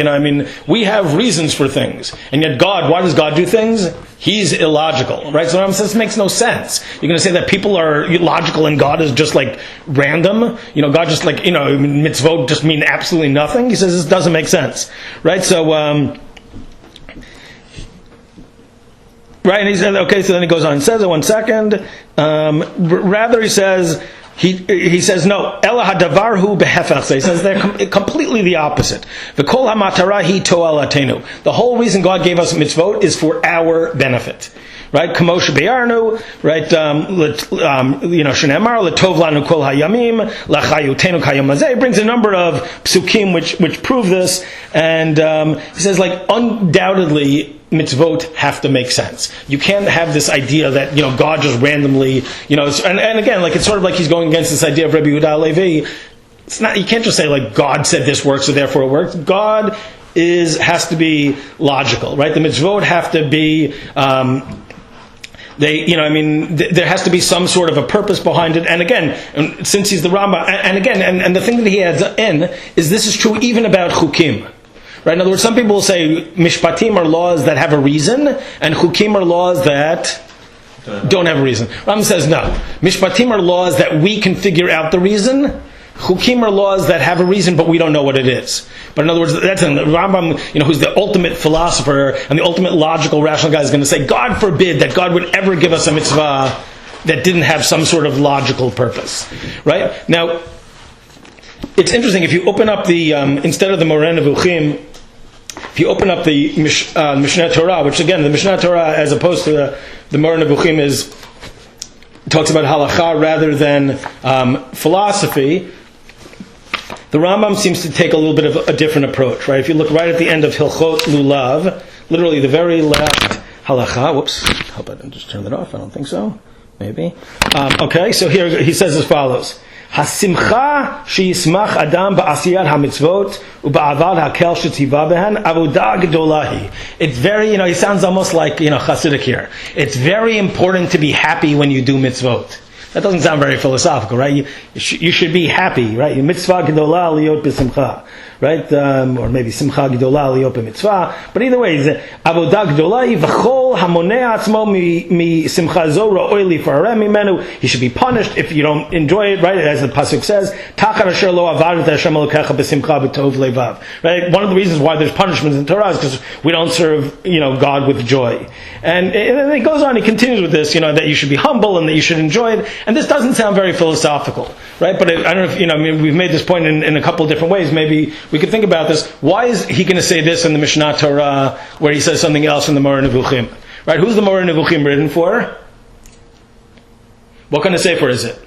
we have reasons for things. And yet God, why does God do things? He's illogical, right? So this makes no sense. You're going to say that people are illogical and God is just like random? God just like, mitzvot just mean absolutely nothing? He says this doesn't make sense, right? So, right, and he said, okay, so then he goes on and says it 1 second. Rather, he says, he says no. Ela hadavarhu behefach. He says they're completely the opposite. V'kol hamatara hi to'alatenu. The whole reason God gave us mitzvot is for our benefit. Right? Kamosha be'arnu. Right? Shenemar letov lanu kol hayamim lachayutenu kayom hazeh. He brings a number of psukim which prove this, and he says like undoubtedly mitzvot have to make sense. You can't have this idea that God just randomly and again, like it's sort of like he's going against this idea of Rabbi Yehuda Halevi. It's not, you can't just say like God said this works so therefore it works. God has to be logical, right? The mitzvot have to be there has to be some sort of a purpose behind it. And again, since he's the Rambam, and the thing that he adds in is this is true even about chukim. Right? In other words, some people will say mishpatim are laws that have a reason, and chukim are laws that don't have a reason. Rambam says no. Mishpatim are laws that we can figure out the reason. Chukim are laws that have a reason, but we don't know what it is. But in other words, that's the Rambam, who's the ultimate philosopher and the ultimate logical, rational guy, is going to say, God forbid that God would ever give us a mitzvah that didn't have some sort of logical purpose. Right? Now, it's interesting, if you open up the, instead of the Moreh Nevuchim, if you open up the Mishneh Torah, which again, the Mishneh Torah, as opposed to the Moreh Nevuchim, talks about halakha rather than philosophy, the Rambam seems to take a little bit of a different approach, right? If you look right at the end of Hilchot Lulav, literally the very last halakha, whoops, hope I didn't just turn that off, I don't think so, maybe. Okay, so here he says as follows. Hasimcha sheyismach adam ba'asiyat hamitzvot u'ba'avad hakel shetiva behen avodah gedolahi. It's very, he sounds almost like, Hasidic here. It's very important to be happy when you do mitzvot. That doesn't sound very philosophical, right? You should be happy, right? Mitzvah gedolah liot b'simcha, right? Or maybe simcha gedolah liot b'mitzvah. But either way, avodah gedolah v'chol hamoneh atzmo mi simcha zo ra'oi lifareh mimenu. He should be punished if you don't enjoy it, right? As the pasuk says, tachar asher lo avadet Hashem Elokecha b'simcha b'tov levav. Right? One of the reasons why there's punishments in Torah is because we don't serve, God with joy. And then he goes on, he continues with this, that you should be humble and that you should enjoy it. And this doesn't sound very philosophical, right? But I don't know if, we've made this point in a couple of different ways. Maybe we could think about this. Why is he going to say this in the Mishnah Torah where he says something else in the Moreh Nevuchim? Right? Who's the Moreh Nevuchim written for? What kind of sefer is it?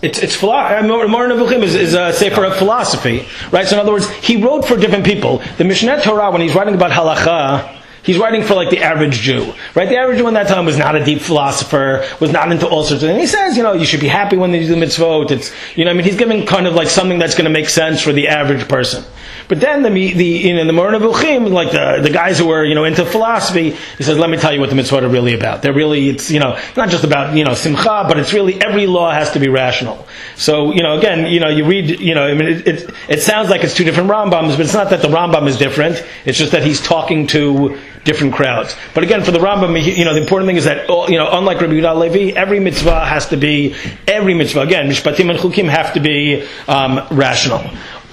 It's Moreh Nevuchim is a sefer of philosophy, right? So in other words, he wrote for different people. The Mishneh Torah, when he's writing about halacha, he's writing for like the average Jew, right? The average Jew in that time was not a deep philosopher, was not into all sorts of things. He says, you should be happy when you do mitzvot. It's, he's giving kind of like something that's going to make sense for the average person. But then the Moreh Nevuchim, like the guys who were, into philosophy, he says, let me tell you what the mitzvot are really about. They're really, it's, not just about, simcha, but it's really every law has to be rational. So, again, you read, it sounds like it's two different Rambams, but it's not that the Rambam is different. It's just that he's talking to different crowds. But again, for the Rambam, the important thing is that, unlike Rabbi Yehuda Levi, every mitzvah, again, Mishpatim and Chukim have to be rational.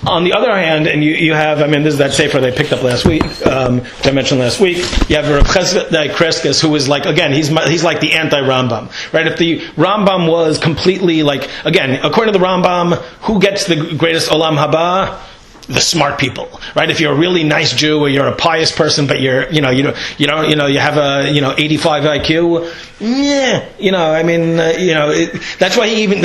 On the other hand, and you have, this is that sefer they picked up last week, which I mentioned last week. You have Rav Chesed Kreskes, who is like, again, he's like the anti-Rambam, right? If the Rambam was completely like, again, according to the Rambam, who gets the greatest olam haba? The smart people, right? If you're a really nice Jew or you're a pious person, but you have a 85 IQ, that's why even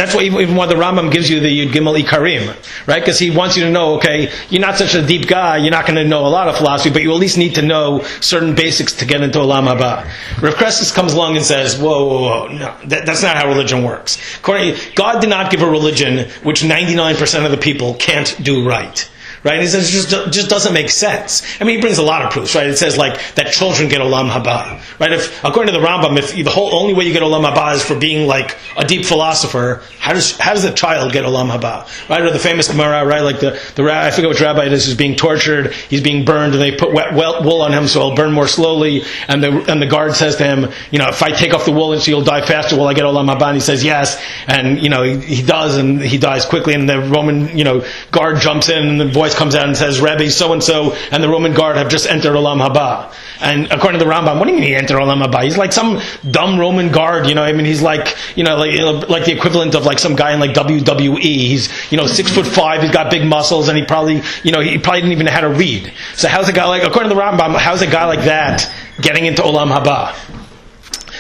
why the Rambam gives you the Yud Gimel Ikarim, right? Because he wants you to know, okay, you're not such a deep guy, you're not going to know a lot of philosophy, but you at least need to know certain basics to get into Olam Haba. Rav Kreskes comes along and says, whoa, no, that's not how religion works. God did not give a religion which 99% of the people can't do right. Right? He says it just doesn't make sense. He brings a lot of proofs, right? It says like that children get olam haba, right? If according to the Rambam, if the only way you get olam haba is for being like a deep philosopher, how does a child get olam haba, right? Or the famous Gemara, right? Like the I forget which rabbi it is, who's being tortured, he's being burned, and they put wet wool on him so he'll burn more slowly. And the guard says to him, if I take off the wool and so you'll die faster, will I get olam haba? And he says yes, and he does, and he dies quickly. And the Roman guard jumps in, and the voice comes out and says, Rabbi so-and-so and the Roman guard have just entered Olam Haba. And according to the Rambam, what do you mean he entered Olam Haba? He's like some dumb Roman guard, he's like, like the equivalent of like some guy in like WWE. He's, 6'5", he's got big muscles, and he probably didn't even know how to read. So how's a guy like, according to the Rambam, how's a guy like that getting into Olam Haba?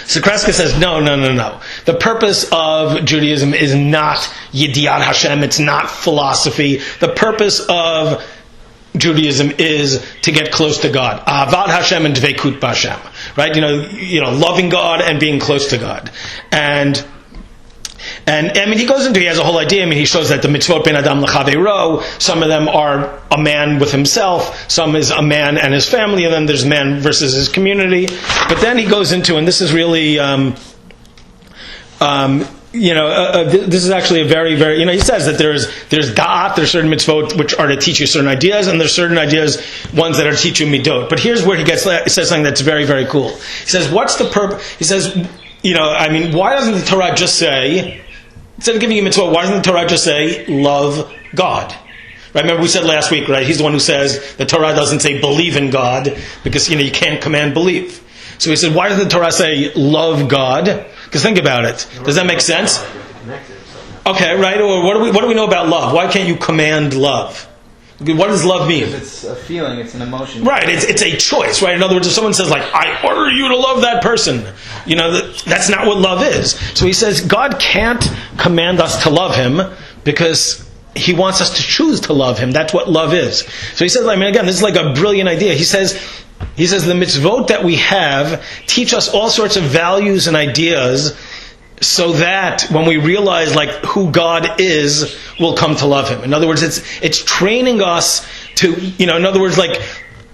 So Kreskes says, no. The purpose of Judaism is not Yediat Hashem, it's not philosophy. The purpose of Judaism is to get close to God. Ahavat Hashem and Dveikut B'Hashem. Right? Loving God and being close to God. And he has a whole idea. He shows that the mitzvot ben adam l'chaveiro, some of them are a man with himself, some is a man and his family, and then there's man versus his community. But then he goes into, and this is really, this is actually a very, very, he says that there's da'at, there's certain mitzvot which are to teach you certain ideas, and there's certain ideas, ones that are to teach you midot. But here's where he says something that's very, very cool. He says, what's the purpose? He says, why doesn't the Torah just say, instead of giving you mitzvah, why doesn't the Torah just say, love God? Right? Remember we said last week, right? He's the one who says the Torah doesn't say believe in God, because, you can't command believe. So he said, why doesn't the Torah say love God? Because think about it. Does that make sense? Okay, right? Or what do we know about love? Why can't you command love? What does love mean? Because it's a feeling, it's an emotion. Right, it's a choice, right? In other words, if someone says, like, I order you to love that person, that's not what love is. So he says, God can't command us to love him because he wants us to choose to love him. That's what love is. So he says, again, this is like a brilliant idea. He says the mitzvot that we have teach us all sorts of values and ideas so that when we realize like who God is, we'll come to love him. In other words, it's training us to, in other words, like,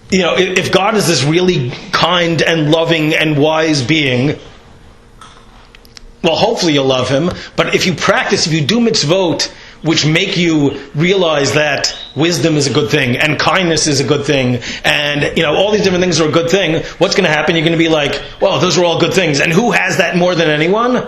if God is this really kind and loving and wise being, well, hopefully you'll love him. But if you do mitzvot which make you realize that wisdom is a good thing, and kindness is a good thing, and all these different things are a good thing, what's going to happen? You're going to be like, well, those are all good things. And who has that more than anyone?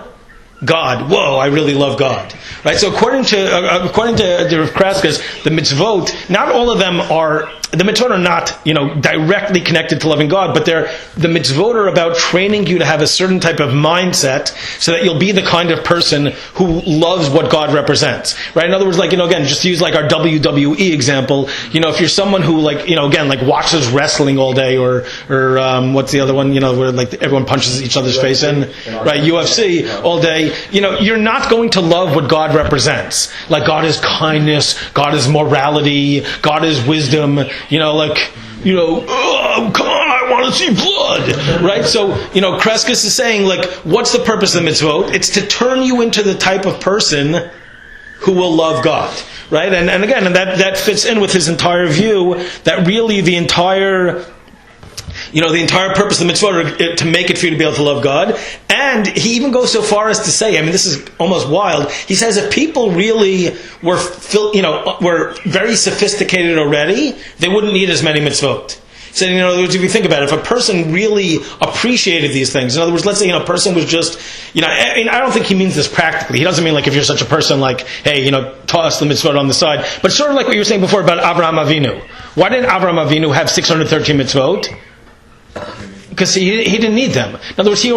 God. Whoa, I really love God. Right? So according to Rav Kreskes, the mitzvot, not all of them are the mitzvot are not, directly connected to loving God, but the mitzvot are about training you to have a certain type of mindset so that you'll be the kind of person who loves what God represents, right? In other words, again, just to use our WWE example, if you're someone who watches wrestling all day or what's the other one, where everyone punches each other's face in, right? UFC all day, you're not going to love what God represents. Like God is kindness, God is morality, God is wisdom, oh, come on, I want to see blood, right? So, Kreskes is saying, what's the purpose of the mitzvot? It's to turn you into the type of person who will love God, right? And that fits in with his entire view that really the entire purpose of the mitzvot are to make it for you to be able to love God. And he even goes so far as to say, this is almost wild, he says if people really were very sophisticated already, they wouldn't need as many mitzvot. So, in other words, if you think about it, if a person really appreciated these things, in other words, let's say, a person was just, I don't think he means this practically. He doesn't mean if you're such a person hey, toss the mitzvot on the side. But sort of like what you were saying before about Avraham Avinu. Why didn't Avraham Avinu have 613 mitzvot? Because he didn't need them. In other words, he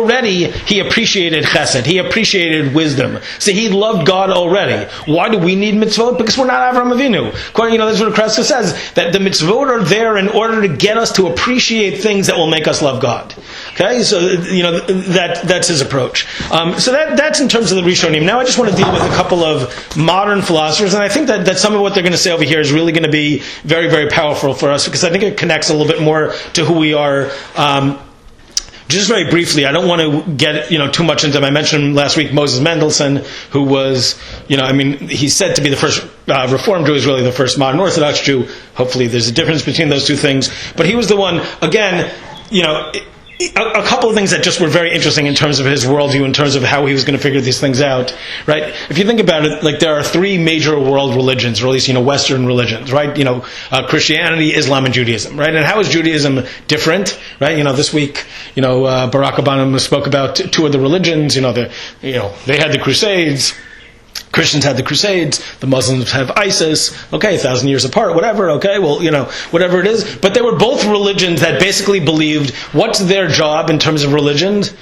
appreciated chesed. He appreciated wisdom. So he loved God already. Why do we need mitzvot? Because we're not Avraham Avinu. That's what Kreskes says, that the mitzvot are there in order to get us to appreciate things that will make us love God. Okay? So, that's his approach. So that's in terms of the Rishonim. Now I just want to deal with a couple of modern philosophers, and I think that some of what they're going to say over here is really going to be very, very powerful for us, because I think it connects a little bit more to who we are. Just very briefly, I don't want to get too much into them. I mentioned last week Moses Mendelssohn, who was he's said to be the first Reform Jew. He's really the first modern Orthodox Jew. Hopefully, there's a difference between those two things. But he was the one. Again, a couple of things that just were very interesting in terms of his worldview, in terms of how he was going to figure these things out, right? If you think about it, there are three major world religions, or at least, Western religions, right? Christianity, Islam, and Judaism, right? And how is Judaism different, right? This week, Barack Obama spoke about two of the religions, they had the Crusades. Christians had the Crusades, the Muslims have ISIS, 1,000 years apart, whatever, whatever it is. But they were both religions that basically believed, what's their job in terms of religions?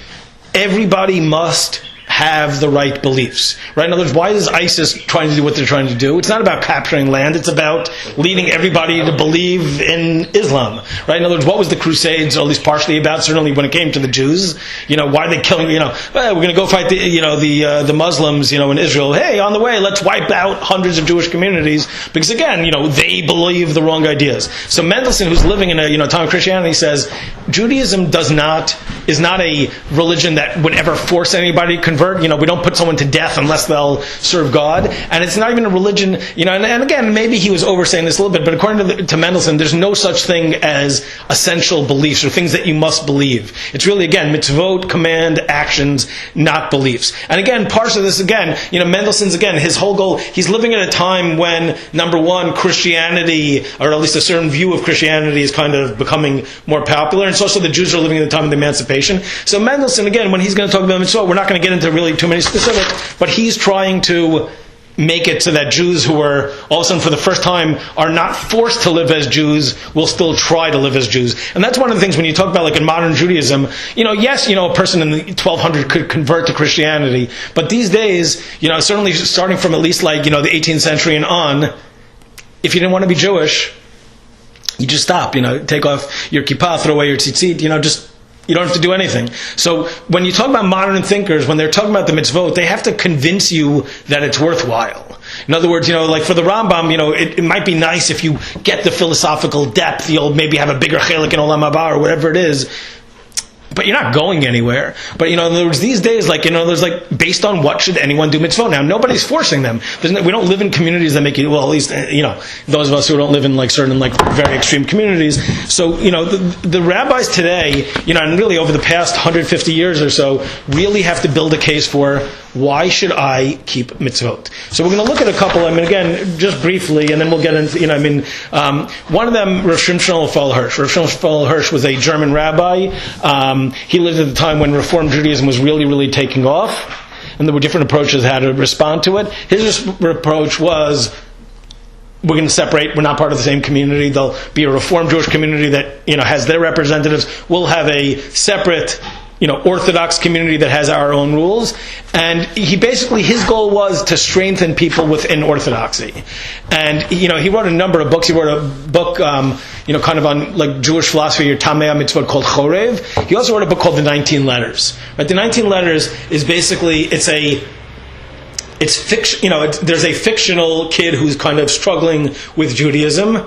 Everybody must have the right beliefs, right? In other words, why is ISIS trying to do what they're trying to do? It's not about capturing land, it's about leading everybody to believe in Islam, right? In other words, what was the Crusades, or at least partially about, certainly when it came to the Jews, why are they killing, we're going to go fight the Muslims, in Israel. Hey, on the way, let's wipe out hundreds of Jewish communities, because again, they believe the wrong ideas. So Mendelssohn, who's living in a time of Christianity, says Judaism is not a religion that would ever force anybody to convert. We don't put someone to death unless they'll serve God. And it's not even a religion, and again, maybe he was oversaying this a little bit, but according to Mendelssohn, there's no such thing as essential beliefs or things that you must believe. It's really, again, mitzvot, command, actions, not beliefs. And again, parts of this, again, Mendelssohn's, again, his whole goal, he's living at a time when, number one, Christianity, or at least a certain view of Christianity, is kind of becoming more popular. And it's also the Jews are living at the time of the emancipation. So Mendelssohn, again, when he's going to talk about mitzvot, we're not going to get into really too many specifics, but he's trying to make it so that Jews who are all of a sudden for the first time are not forced to live as Jews will still try to live as Jews. And that's one of the things when you talk about in modern Judaism, yes, a person in the 1200 could convert to Christianity, but these days, certainly starting from at least the 18th century and on, if you didn't want to be Jewish, you just stop, take off your kippah, throw away your tzitzit, you don't have to do anything. So when you talk about modern thinkers, when they're talking about the mitzvot, they have to convince you that it's worthwhile. In other words, for the Rambam, it might be nice if you get the philosophical depth, you'll maybe have a bigger chelik in Olam Haba or whatever it is. But you're not going anywhere. But in other words, these days, based on what should anyone do mitzvot? Now, nobody's forcing them. We don't live in communities that make you, well, at least, those of us who don't live in certain very extreme communities. So, the rabbis today, and really over the past 150 years or so, really have to build a case for why should I keep mitzvot? So we're going to look at a couple, again, just briefly, and then we'll get into, one of them, Rav Shimshon Raphael Hirsch. Rav Shimshon Raphael Hirsch was a German rabbi. He lived at the time when Reform Judaism was really, really taking off, and there were different approaches how to respond to it. His approach was, we're going to separate. We're not part of the same community. There'll be a Reformed Jewish community that has their representatives. We'll have a separate Orthodox community that has our own rules. And his goal was to strengthen people within Orthodoxy. And, he wrote a number of books. He wrote a book, kind of on like Jewish philosophy, or Taamei HamItzvot, called Chorev. He also wrote a book called The 19 Letters. Right? The 19 Letters is basically, it's fiction, there's a fictional kid who's kind of struggling with Judaism.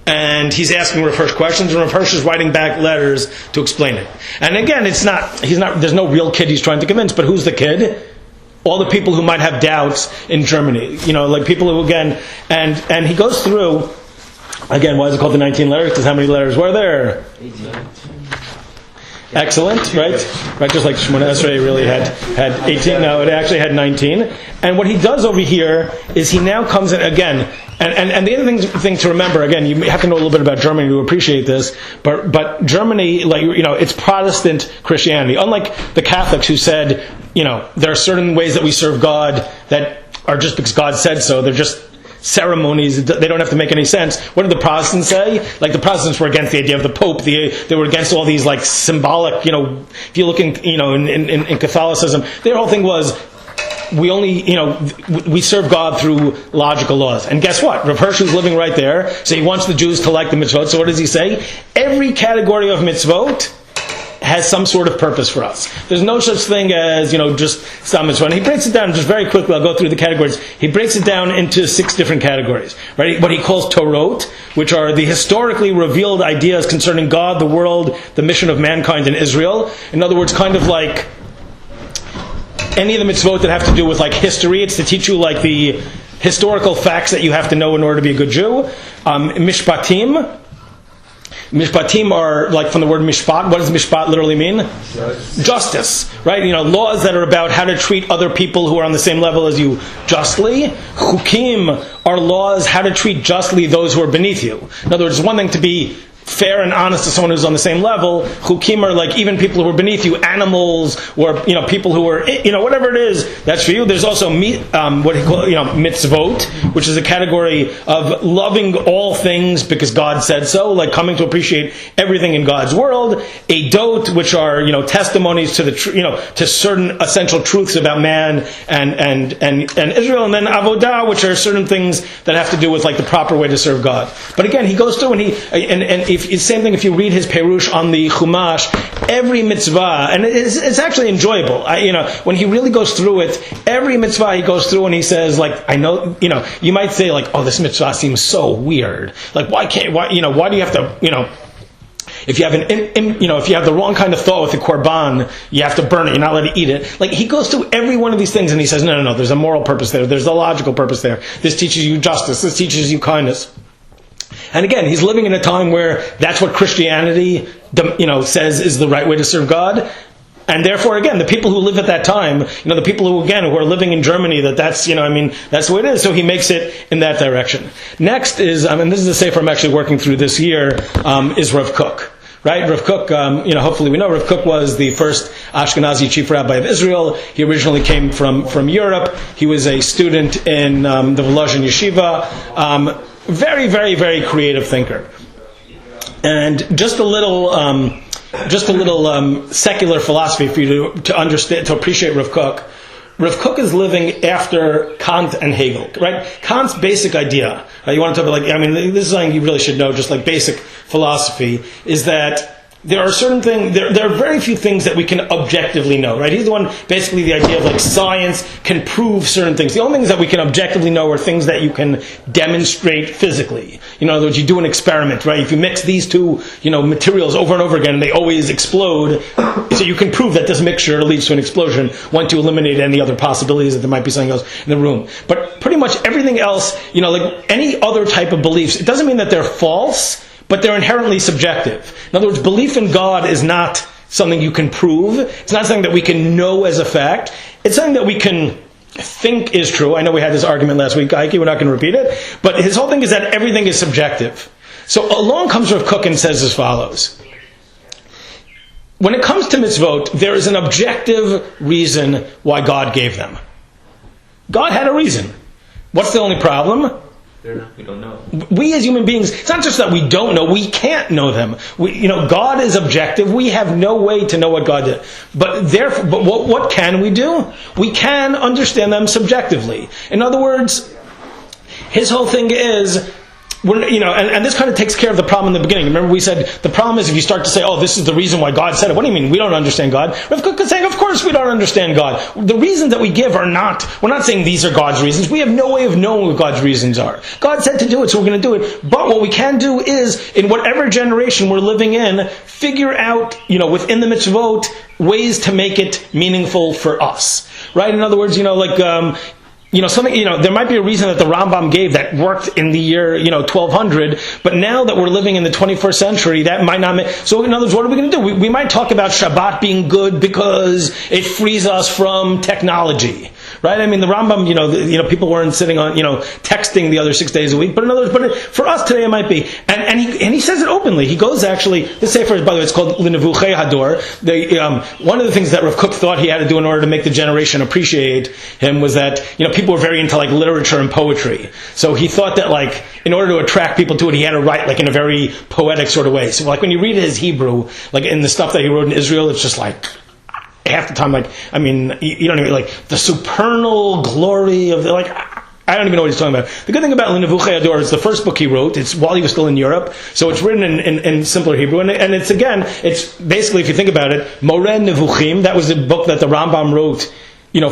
And he's asking Rav Hirsch questions, and Rav Hirsch is writing back letters to explain it. And again, there's no real kid he's trying to convince, but who's the kid? All the people who might have doubts in Germany. Like people who, again, and he goes through, again, why is it called the 19 letters? Because how many letters were there? 18. Excellent, right? Just like Shemona Esrei really had 18. No, it actually had 19. And what he does over here is he now comes in again. And the other thing to remember, again, you have to know a little bit about Germany to appreciate this, but Germany, it's Protestant Christianity. Unlike the Catholics who said, there are certain ways that we serve God that are just because God said so. They're just ceremonies. They don't have to make any sense. What did the Protestants say? Like, the Protestants were against the idea of the Pope. They were against all these like symbolic, if you look in Catholicism, their whole thing was, we only, we serve God through logical laws. And guess what? Rav Hirsch is living right there, so he wants the Jews to like the mitzvot. So what does he say? Every category of mitzvot has some sort of purpose for us. There's no such thing as, just some mitzvot. And he breaks it down just very quickly. I'll go through the categories. He breaks it down into 6 different categories. Right? What he calls Torot, which are the historically revealed ideas concerning God, the world, the mission of mankind, and Israel. In other words, kind of like any of the mitzvot that have to do with like history. It's to teach you like the historical facts that you have to know in order to be a good Jew. Mishpatim. Mishpatim are like from the word mishpat. What does mishpat literally mean? Justice. Right? Laws that are about how to treat other people who are on the same level as you justly. Chukim are laws how to treat justly those who are beneath you. In other words, it's one thing to be fair and honest to someone who's on the same level. Chukim are like even people who are beneath you, animals, or people who are whatever it is, that's for you. There's also what he call mitzvot, which is a category of loving all things because God said so, like coming to appreciate everything in God's world. Edot, which are testimonies to the to certain essential truths about man and Israel, and then avodah, which are certain things that have to do with like the proper way to serve God. But again, he goes through and it's the same thing if you read his Perush on the Chumash, every mitzvah, and it's actually enjoyable. When he really goes through it, every mitzvah he goes through and he says, like, I know, you might say like, oh, this mitzvah seems so weird. Like, why do you have to, if you have if you have the wrong kind of thought with the korban, you have to burn it. You're not allowed to eat it. Like, he goes through every one of these things and he says, no. There's a moral purpose there. There's a logical purpose there. This teaches you justice. This teaches you kindness. And again, he's living in a time where that's what Christianity, says is the right way to serve God. And therefore, again, the people who live at that time, the people who are living in Germany, that's the way it is. So he makes it in that direction. Next is, and this is the sefer I'm actually working through this year, is Rav Kook. Right? Rav Kook, hopefully we know, Rav Kook was the first Ashkenazi chief rabbi of Israel. He originally came from Europe. He was a student in the Volozhin Yeshiva. Very, very, very creative thinker. And just a little secular philosophy for you to understand, to appreciate Rav Kook. Rav Kook is living after Kant and Hegel, right? Kant's basic idea, you want to talk about this is something you really should know, just like basic philosophy, is that there are certain things, there are very few things that we can objectively know, right? He's the one, basically the idea of like science can prove certain things. The only things that we can objectively know are things that you can demonstrate physically. In other words, you do an experiment, right? If you mix these two, materials over and over again, they always explode. So you can prove that this mixture leads to an explosion, want to eliminate any other possibilities that there might be something else in the room. But pretty much everything else, like any other type of beliefs, it doesn't mean that they're false, but they're inherently subjective. In other words, belief in God is not something you can prove. It's not something that we can know as a fact. It's something that we can think is true. I know we had this argument last week, Ike, we're not going to repeat it. But his whole thing is that everything is subjective. So along comes Rav Kook and says as follows. When it comes to mitzvot, there is an objective reason why God gave them. God had a reason. What's the only problem? Fair enough. We don't know. We as human beings, it's not just that we don't know, we can't know them. God is objective. We have no way to know what God did. But what can we do? We can understand them subjectively. In other words, his whole thing is, and this kind of takes care of the problem in the beginning. Remember we said, the problem is if you start to say, oh, this is the reason why God said it. What do you mean? We don't understand God. Rav Kook is saying, of course we don't understand God. The reasons that we give we're not saying these are God's reasons. We have no way of knowing what God's reasons are. God said to do it, so we're going to do it. But what we can do is, in whatever generation we're living in, figure out, within the mitzvot, ways to make it meaningful for us. Right? In other words, there might be a reason that the Rambam gave that worked in the year, 1200, but now that we're living in the 21st century, that might not make... So in other words, what are we going to do? We might talk about Shabbat being good because it frees us from technology. Right? I mean, the Rambam, people weren't sitting on, texting the other 6 days a week. But in other words, for us today, it might be. And he says it openly. He goes actually, this sefer, by the way, it's called L'Nevuchei Hador. One of the things that Rav Kook thought he had to do in order to make the generation appreciate him was that, people were very into literature and poetry. So he thought that in order to attract people to it, he had to write in a very poetic sort of way. So when you read his Hebrew, in the stuff that he wrote in Israel, it's just half the time, you don't even, the supernal glory of I don't even know what he's talking about. The good thing about L'Nevuchei Hador is the first book he wrote, it's while he was still in Europe, so it's written in simpler Hebrew, and it's basically, if you think about it, Moreh Nevuchim, that was a book that the Rambam wrote,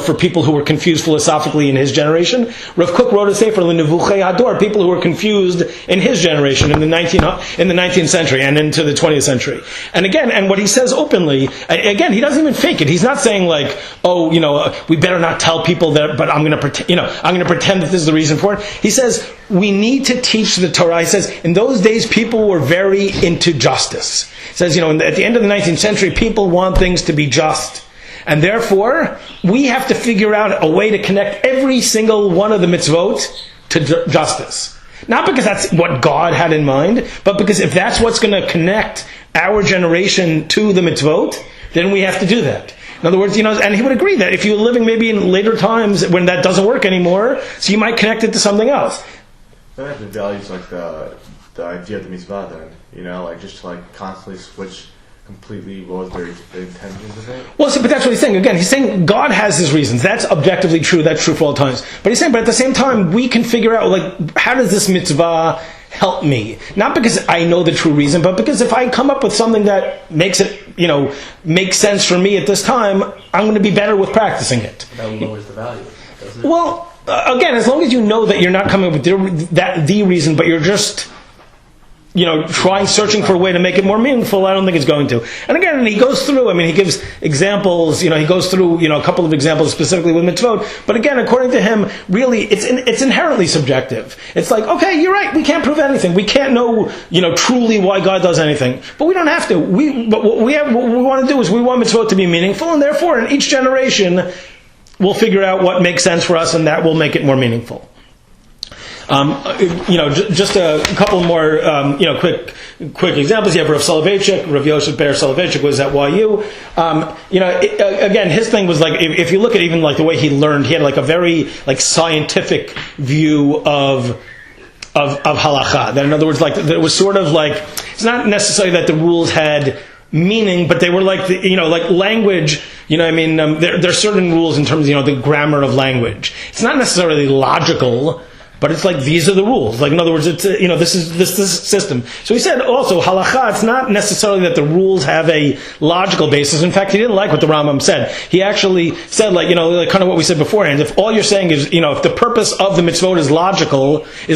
for people who were confused philosophically in his generation. Rav Kook wrote a sefer, L'Nevuchei Hador, people who were confused in his generation in the 19th century and into the 20th century. And what he says openly, again, he doesn't even fake it. He's not saying we better not tell people that, but I'm going to pretend that this is the reason for it. He says, we need to teach the Torah. He says, in those days, people were very into justice. He says, at the end of the 19th century, people want things to be just. And therefore, we have to figure out a way to connect every single one of the mitzvot to justice. Not because that's what God had in mind, but because if that's what's going to connect our generation to the mitzvot, then we have to do that. In other words, and he would agree that if you're living maybe in later times when that doesn't work anymore, so you might connect it to something else. Then I have the values the idea of the mitzvah then, just to constantly switch completely what was their intentions of it? Well, but that's what he's saying. Again, he's saying God has his reasons. That's objectively true. That's true for all times. But he's saying, but at the same time, we can figure out, how does this mitzvah help me? Not because I know the true reason, but because if I come up with something that makes it, makes sense for me at this time, I'm going to be better with practicing it. That lowers the value, doesn't it? Well, again, as long as you know that you're not coming up with the reason, but you're just... searching for a way to make it more meaningful, I don't think it's going to. And again, he goes through, he gives examples, he goes through, a couple of examples specifically with mitzvot. But again, according to him, really, it's inherently subjective. It's okay, you're right, we can't prove anything. We can't know, truly why God does anything. But we don't have to. But what we want to do is we want mitzvot to be meaningful, and therefore, in each generation, we'll figure out what makes sense for us, and that will make it more meaningful. Just a couple more, quick examples. You have Rav Soloveitchik, Rav Yosef Ber Soloveitchik was at YU. Again, his thing was if you look at even the way he learned, he had a very scientific view of halakha. That in other words, it was sort of it's not necessarily that the rules had meaning, but they were language. There's certain rules in terms of the grammar of language. It's not necessarily logical. But it's these are the rules. In other words, it's this is this system. So he said also halakha. It's not necessarily that the rules have a logical basis. In fact, he didn't like what the Rambam said. He actually said kind of what we said beforehand. If all you're saying is if the purpose of the mitzvot is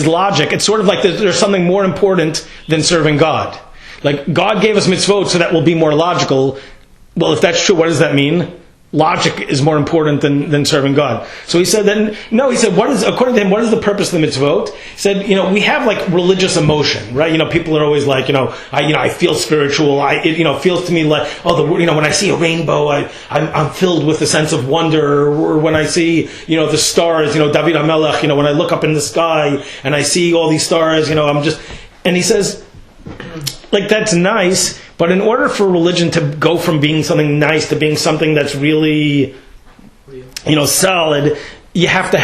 logic, it's sort of there's something more important than serving God. God gave us mitzvot so that we'll be more logical. Well, if that's true, what does that mean? Logic is more important than serving God. So he said no, he said, according to him, what is the purpose of the mitzvot? He said, we have religious emotion, right? People are always I feel spiritual. It feels to me when I see a rainbow, I'm filled with a sense of wonder, or when I see, the stars, David HaMelech, when I look up in the sky and I see all these stars, and he says, that's nice, but in order for religion to go from being something nice to being something that's really, solid, you have to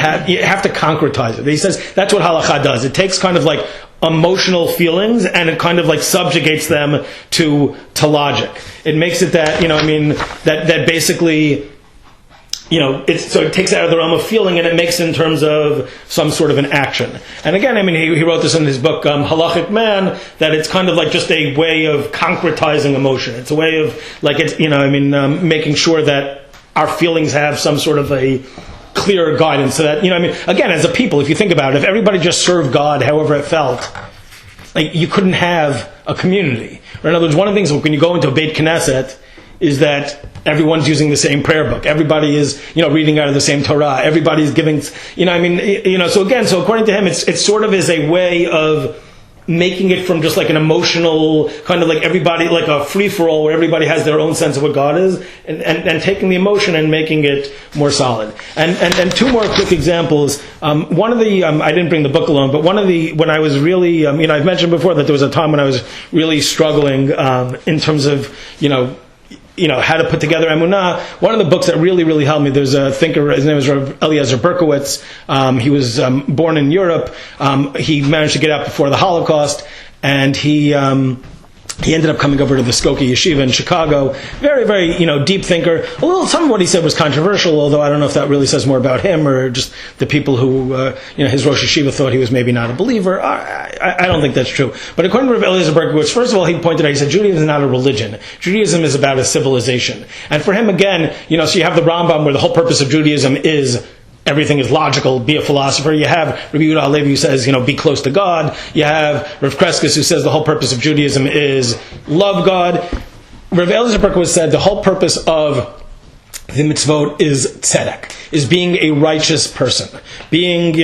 concretize it. He says that's what halakha does. It takes kind of like emotional feelings and it kind of like subjugates them to logic. It makes it that, that basically, so it takes it out of the realm of feeling and it makes it in terms of some sort of an action. And again, he wrote this in his book, Halachic Man, that it's kind of like just a way of concretizing emotion. It's a way of like, making sure that our feelings have some sort of a clear guidance. So that, again, as a people, if you think about it, if everybody just served God however it felt, like you couldn't have a community. Or in other words, one of the things when you go into a Beit Knesset is that everyone's using the same prayer book. Everybody is, reading out of the same Torah. Everybody's giving, so according to him, it's sort of is a way of making it from just like an emotional kind of like everybody, like a free-for-all where everybody has their own sense of what God is, and taking the emotion and making it more solid. And two more quick examples. One of the, I didn't bring the book along, but when I was really, I've mentioned before that there was a time when I was really struggling in terms of, how to put together emunah. One of the books that really, really helped me, there's a thinker, his name is Rav Eliezer Berkowitz. He was born in Europe. He managed to get out before the Holocaust, and he ended up coming over to the Skokie Yeshiva in Chicago. Very, very, deep thinker. Some of what he said was controversial, although I don't know if that really says more about him or just the people who, his Rosh Yeshiva thought he was maybe not a believer. I don't think that's true. But according to Rav Eliezer Berkowitz, first of all, he pointed out, he said, Judaism is not a religion. Judaism is about a civilization. And for him, again, so you have the Rambam where the whole purpose of Judaism is everything is logical, be a philosopher. You have Rabbi Yehuda Halevi who says, be close to God. You have Rav Kreskes who says the whole purpose of Judaism is love God. Rav Eliezer Berkowitz said the whole purpose of the mitzvot is tzedek, is being a righteous person, being,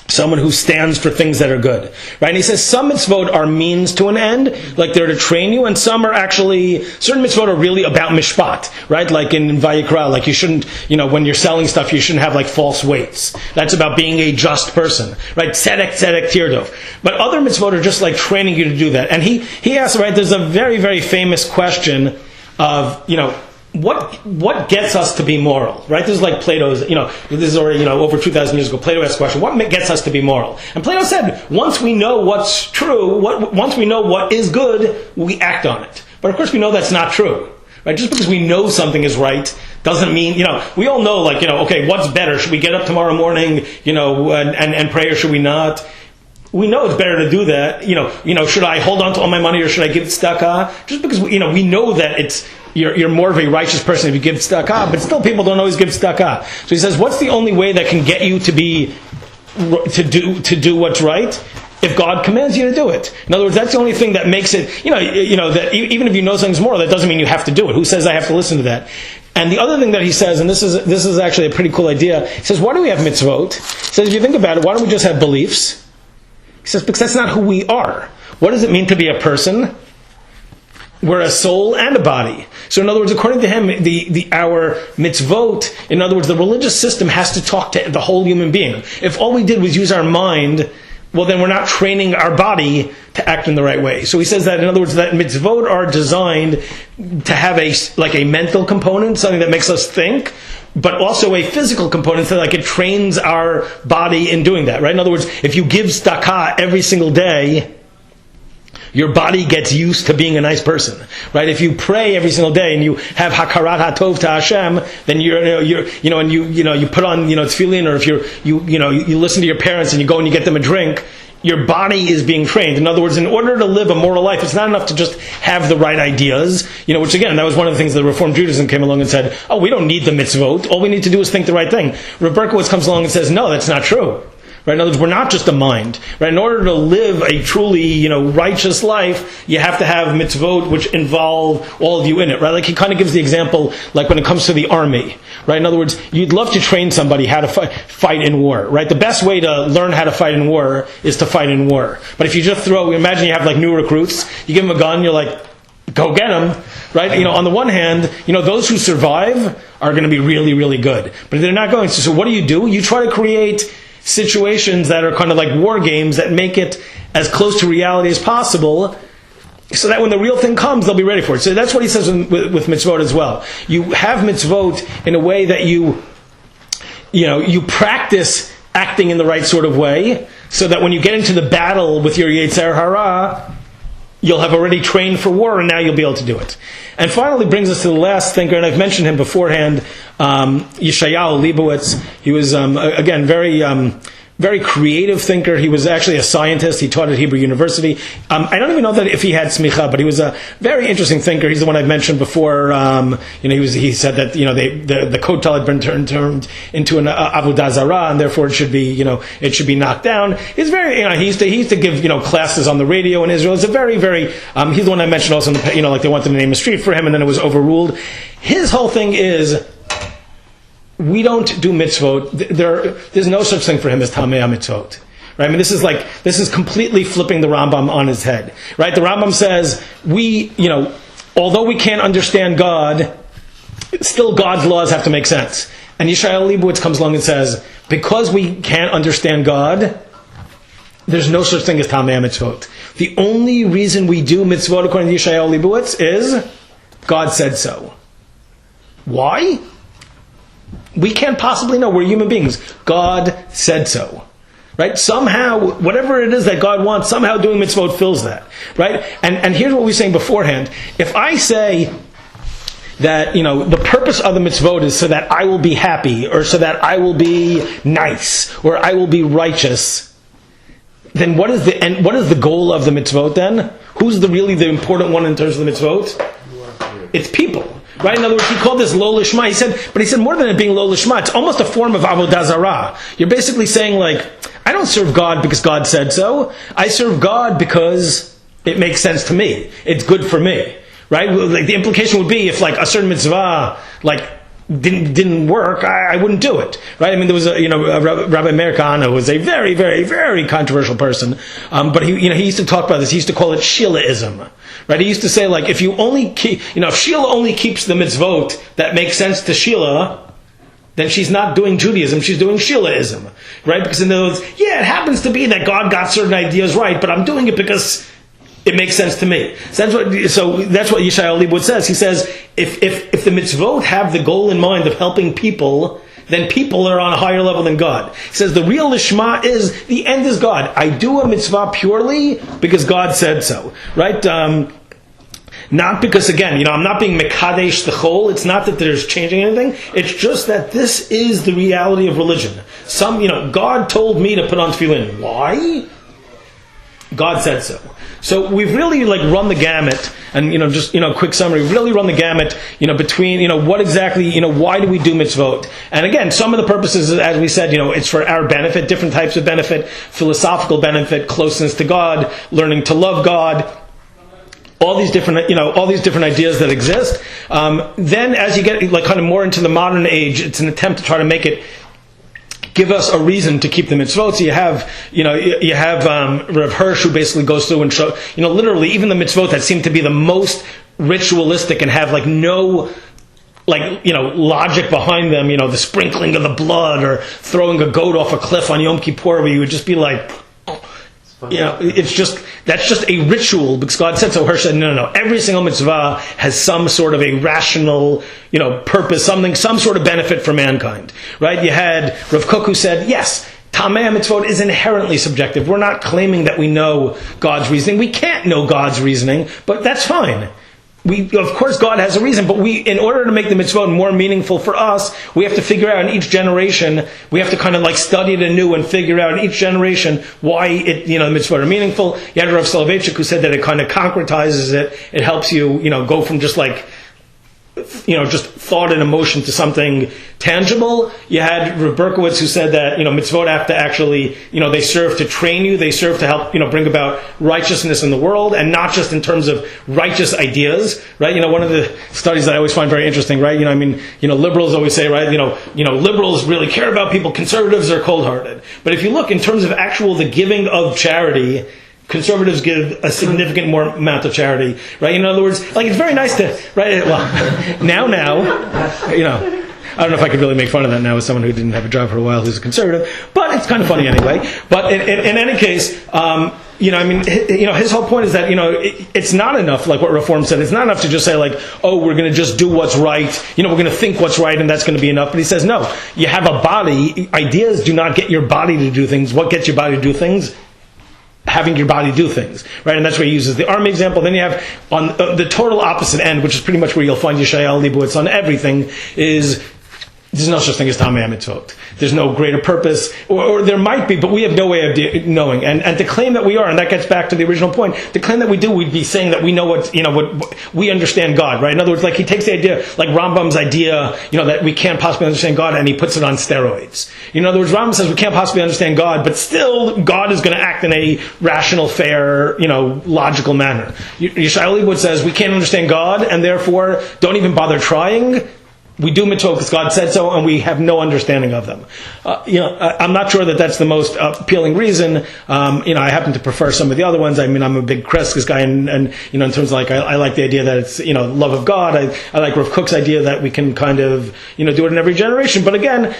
someone who stands for things that are good, right? And he says some mitzvot are means to an end, like they're to train you, and some are actually, certain mitzvot are really about mishpat, right? Like in Vayikra, like you shouldn't, when you're selling stuff, you shouldn't have like false weights. That's about being a just person, right? Tzedek, tirdov. But other mitzvot are just like training you to do that. And he asked, right, there's a very, very famous question of, what gets us to be moral, right? This is like Plato's, this is already, over 2,000 years ago, Plato asked the question, what gets us to be moral? And Plato said, once we know what's true, once we know what is good, we act on it. But of course we know that's not true, right? Just because we know something is right doesn't mean, we all know, like, okay, what's better? Should we get up tomorrow morning, and pray, or should we not? We know it's better to do that. Should I hold on to all my money or should I give tzedakah? Just because we know that it's you're more of a righteous person if you give tzedakah, but still people don't always give tzedakah. So he says, what's the only way that can get you to do what's right? If God commands you to do it. In other words, that's the only thing that makes it. That even if you know something's moral, that doesn't mean you have to do it. Who says I have to listen to that? And the other thing that he says, and this is actually a pretty cool idea. He says, why do we have mitzvot? He says, if you think about it, why don't we just have beliefs? He says, because that's not who we are. What does it mean to be a person? We're a soul and a body. So in other words, according to him, our mitzvot, in other words, the religious system has to talk to the whole human being. If all we did was use our mind, well then we're not training our body to act in the right way. So he says that, in other words, that mitzvot are designed to have a mental component, something that makes us think, but also a physical component, so like it trains our body in doing that, right? In other words, if you give tzedakah every single day, your body gets used to being a nice person, right? If you pray every single day and you have hakarat hatov to Hashem, then you put on tefillin, or if you listen to your parents and you go and you get them a drink, your body is being trained. In other words, in order to live a moral life, it's not enough to just have the right ideas, which again, that was one of the things that Reformed Judaism came along and said, oh, we don't need the mitzvot, all we need to do is think the right thing. Rav Berkowitz comes along and says, no, that's not true. Right? In other words, we're not just a mind. Right? In order to live a truly, righteous life, you have to have mitzvot which involve all of you in it. Right? Like he kind of gives the example, like when it comes to the army. Right? In other words, you'd love to train somebody how to fight in war. Right? The best way to learn how to fight in war is to fight in war. But if you just imagine you have like new recruits, you give them a gun, you're like, go get them. Right? On the one hand, those who survive are going to be really, really good. But they're not going to. So what do? You try to create situations that are kind of like war games that make it as close to reality as possible, so that when the real thing comes, they'll be ready for it. So that's what he says with mitzvot as well. You have mitzvot in a way that you practice acting in the right sort of way, so that when you get into the battle with your Yetzer Hara, you'll have already trained for war, and now you'll be able to do it. And finally brings us to the last thinker, and I've mentioned him beforehand, Yeshayahu Leibowitz. He was, again, very creative thinker. He was actually a scientist. He taught at Hebrew University. I don't even know that if he had smicha, but he was a very interesting thinker. He's the one I've mentioned before. He said that the kotel had been turned into an avodah zarah, and therefore it should be knocked down. He's very he used to give classes on the radio in Israel. It's a very he's the one I mentioned also. Like they wanted to name a street for him, and then it was overruled. His whole thing is, we don't do mitzvot. There's no such thing for him as Taamei HamItzvot. Right? I mean, this is completely flipping the Rambam on his head. Right? The Rambam says, although we can't understand God, still God's laws have to make sense. And Yeshayahu Leibowitz comes along and says, because we can't understand God, there's no such thing as Taamei HamItzvot. The only reason we do mitzvot according to Yeshayahu Leibowitz is God said so. Why? We can't possibly know. We're human beings. God said so. Right? Somehow, whatever it is that God wants, somehow doing mitzvot fills that. Right? And here's what we were saying beforehand. If I say that, the purpose of the mitzvot is so that I will be happy, or so that I will be nice, or I will be righteous, then what is the goal of the mitzvot then? Who's really the important one in terms of the mitzvot? It's people. Right? In other words, he called this lo lishma. He said more than it being lo lishma, it's almost a form of avodah zarah. You're basically saying, I don't serve God because God said so. I serve God because it makes sense to me. It's good for me. Right? The implication would be if a certain mitzvah didn't work, I wouldn't do it. Right? I mean, there was Rabbi Meir Kahana, who was a very, very, very controversial person. But he used to talk about this. He used to call it Shilaism. Right? He used to say, if you only keep, if Sheila only keeps the mitzvot that make sense to Sheila, then she's not doing Judaism, she's doing Shilaism. Right? Because in other words, it happens to be that God got certain ideas right, but I'm doing it because it makes sense to me. So that's what Yeshayahu Leibowitz says. He says, if the mitzvot have the goal in mind of helping people, then people are on a higher level than God. He says the real lishma is, the end is God. I do a mitzvah purely because God said so. Right? Not because, again, I'm not being mekadesh the chol. It's not that there's changing anything. It's just that this is the reality of religion. God told me to put on tefillin. Why? God said so. So we've really run the gamut, and quick summary. We've really run the gamut, between what exactly, why do we do mitzvot? And again, some of the purposes, as we said, it's for our benefit, different types of benefit, philosophical benefit, closeness to God, learning to love God. All these different ideas that exist. Then, as you get kind of more into the modern age, it's an attempt to try to make it give us a reason to keep the mitzvot. So you have Rav Hirsch, who basically goes through and show, literally even the mitzvot that seem to be the most ritualistic and have no logic behind them. The sprinkling of the blood or throwing a goat off a cliff on Yom Kippur, where you would just be that's just a ritual because God said so. Hirsch said, no. Every single mitzvah has some sort of a rational, purpose, some sort of benefit for mankind. Right? You had Rav Kook, who said, yes, Taamei HamItzvot is inherently subjective. We're not claiming that we know God's reasoning. We can't know God's reasoning, but that's fine. Of course, God has a reason, but in order to make the mitzvot more meaningful for us, we have to figure out in each generation, we have to kind of study it anew and figure out in each generation why the mitzvot are meaningful. You had Rav Soloveitchik, who said that it kind of concretizes it. It helps you, go from just just thought and emotion to something tangible. You had Rav Berkowitz, who said that, mitzvot have to actually, they serve to train you, they serve to help, bring about righteousness in the world, and not just in terms of righteous ideas, right? One of the studies that I always find very interesting, right? Liberals always say, right, liberals really care about people, conservatives are cold-hearted. But if you look in terms of the giving of charity, conservatives give a significant more amount of charity, right? In other words, it's very nice to, right? Well, now, I don't know if I could really make fun of that now as someone who didn't have a job for a while who's a conservative, but it's kind of funny anyway. But in any case, his whole point is that, it's not enough, like what Reform said, it's not enough to just say like, oh, we're going to just do what's right, we're going to think what's right and that's going to be enough. But he says, no, you have a body, ideas do not get your body to do things. What gets your body to do things? Having your body do things, right? And that's where he uses the army example. Then you have on the total opposite end, which is pretty much where you'll find Yeshayahu Leibowitz on everything, is there's no such thing as Taamei HamItzvot. There's no greater purpose, or there might be, but we have no way of knowing. And to claim that we are, and that gets back to the original point, to claim that we do, we'd be saying that we know what we understand God, right? In other words, like he takes the idea, like Rambam's idea, that we can't possibly understand God, and he puts it on steroids. In other words, Rambam says we can't possibly understand God, but still God is going to act in a rational, fair, logical manner. Yeshayahu Leibowitz says we can't understand God, and therefore don't even bother trying. We do mitzvot because God said so, and we have no understanding of them. I'm not sure that that's the most appealing reason. I happen to prefer some of the other ones. I mean, I'm a big Kreskes guy, and in terms of like, I like the idea that it's, love of God. I like Rav Kook's idea that we can kind of, do it in every generation. But again,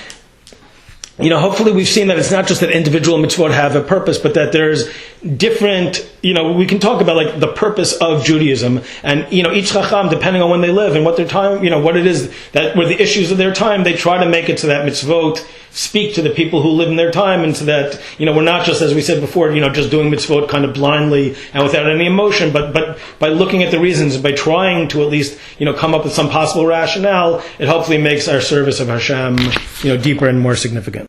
hopefully we've seen that it's not just that individual mitzvot have a purpose, but that there's different, we can talk about like the purpose of Judaism, and, each chacham, depending on when they live and what their time, what it is that were the issues of their time, they try to make it so that mitzvot speak to the people who live in their time, and so that, we're not just, as we said before, just doing mitzvot kind of blindly and without any emotion, but by looking at the reasons, by trying to at least, come up with some possible rationale, it hopefully makes our service of Hashem, deeper and more significant.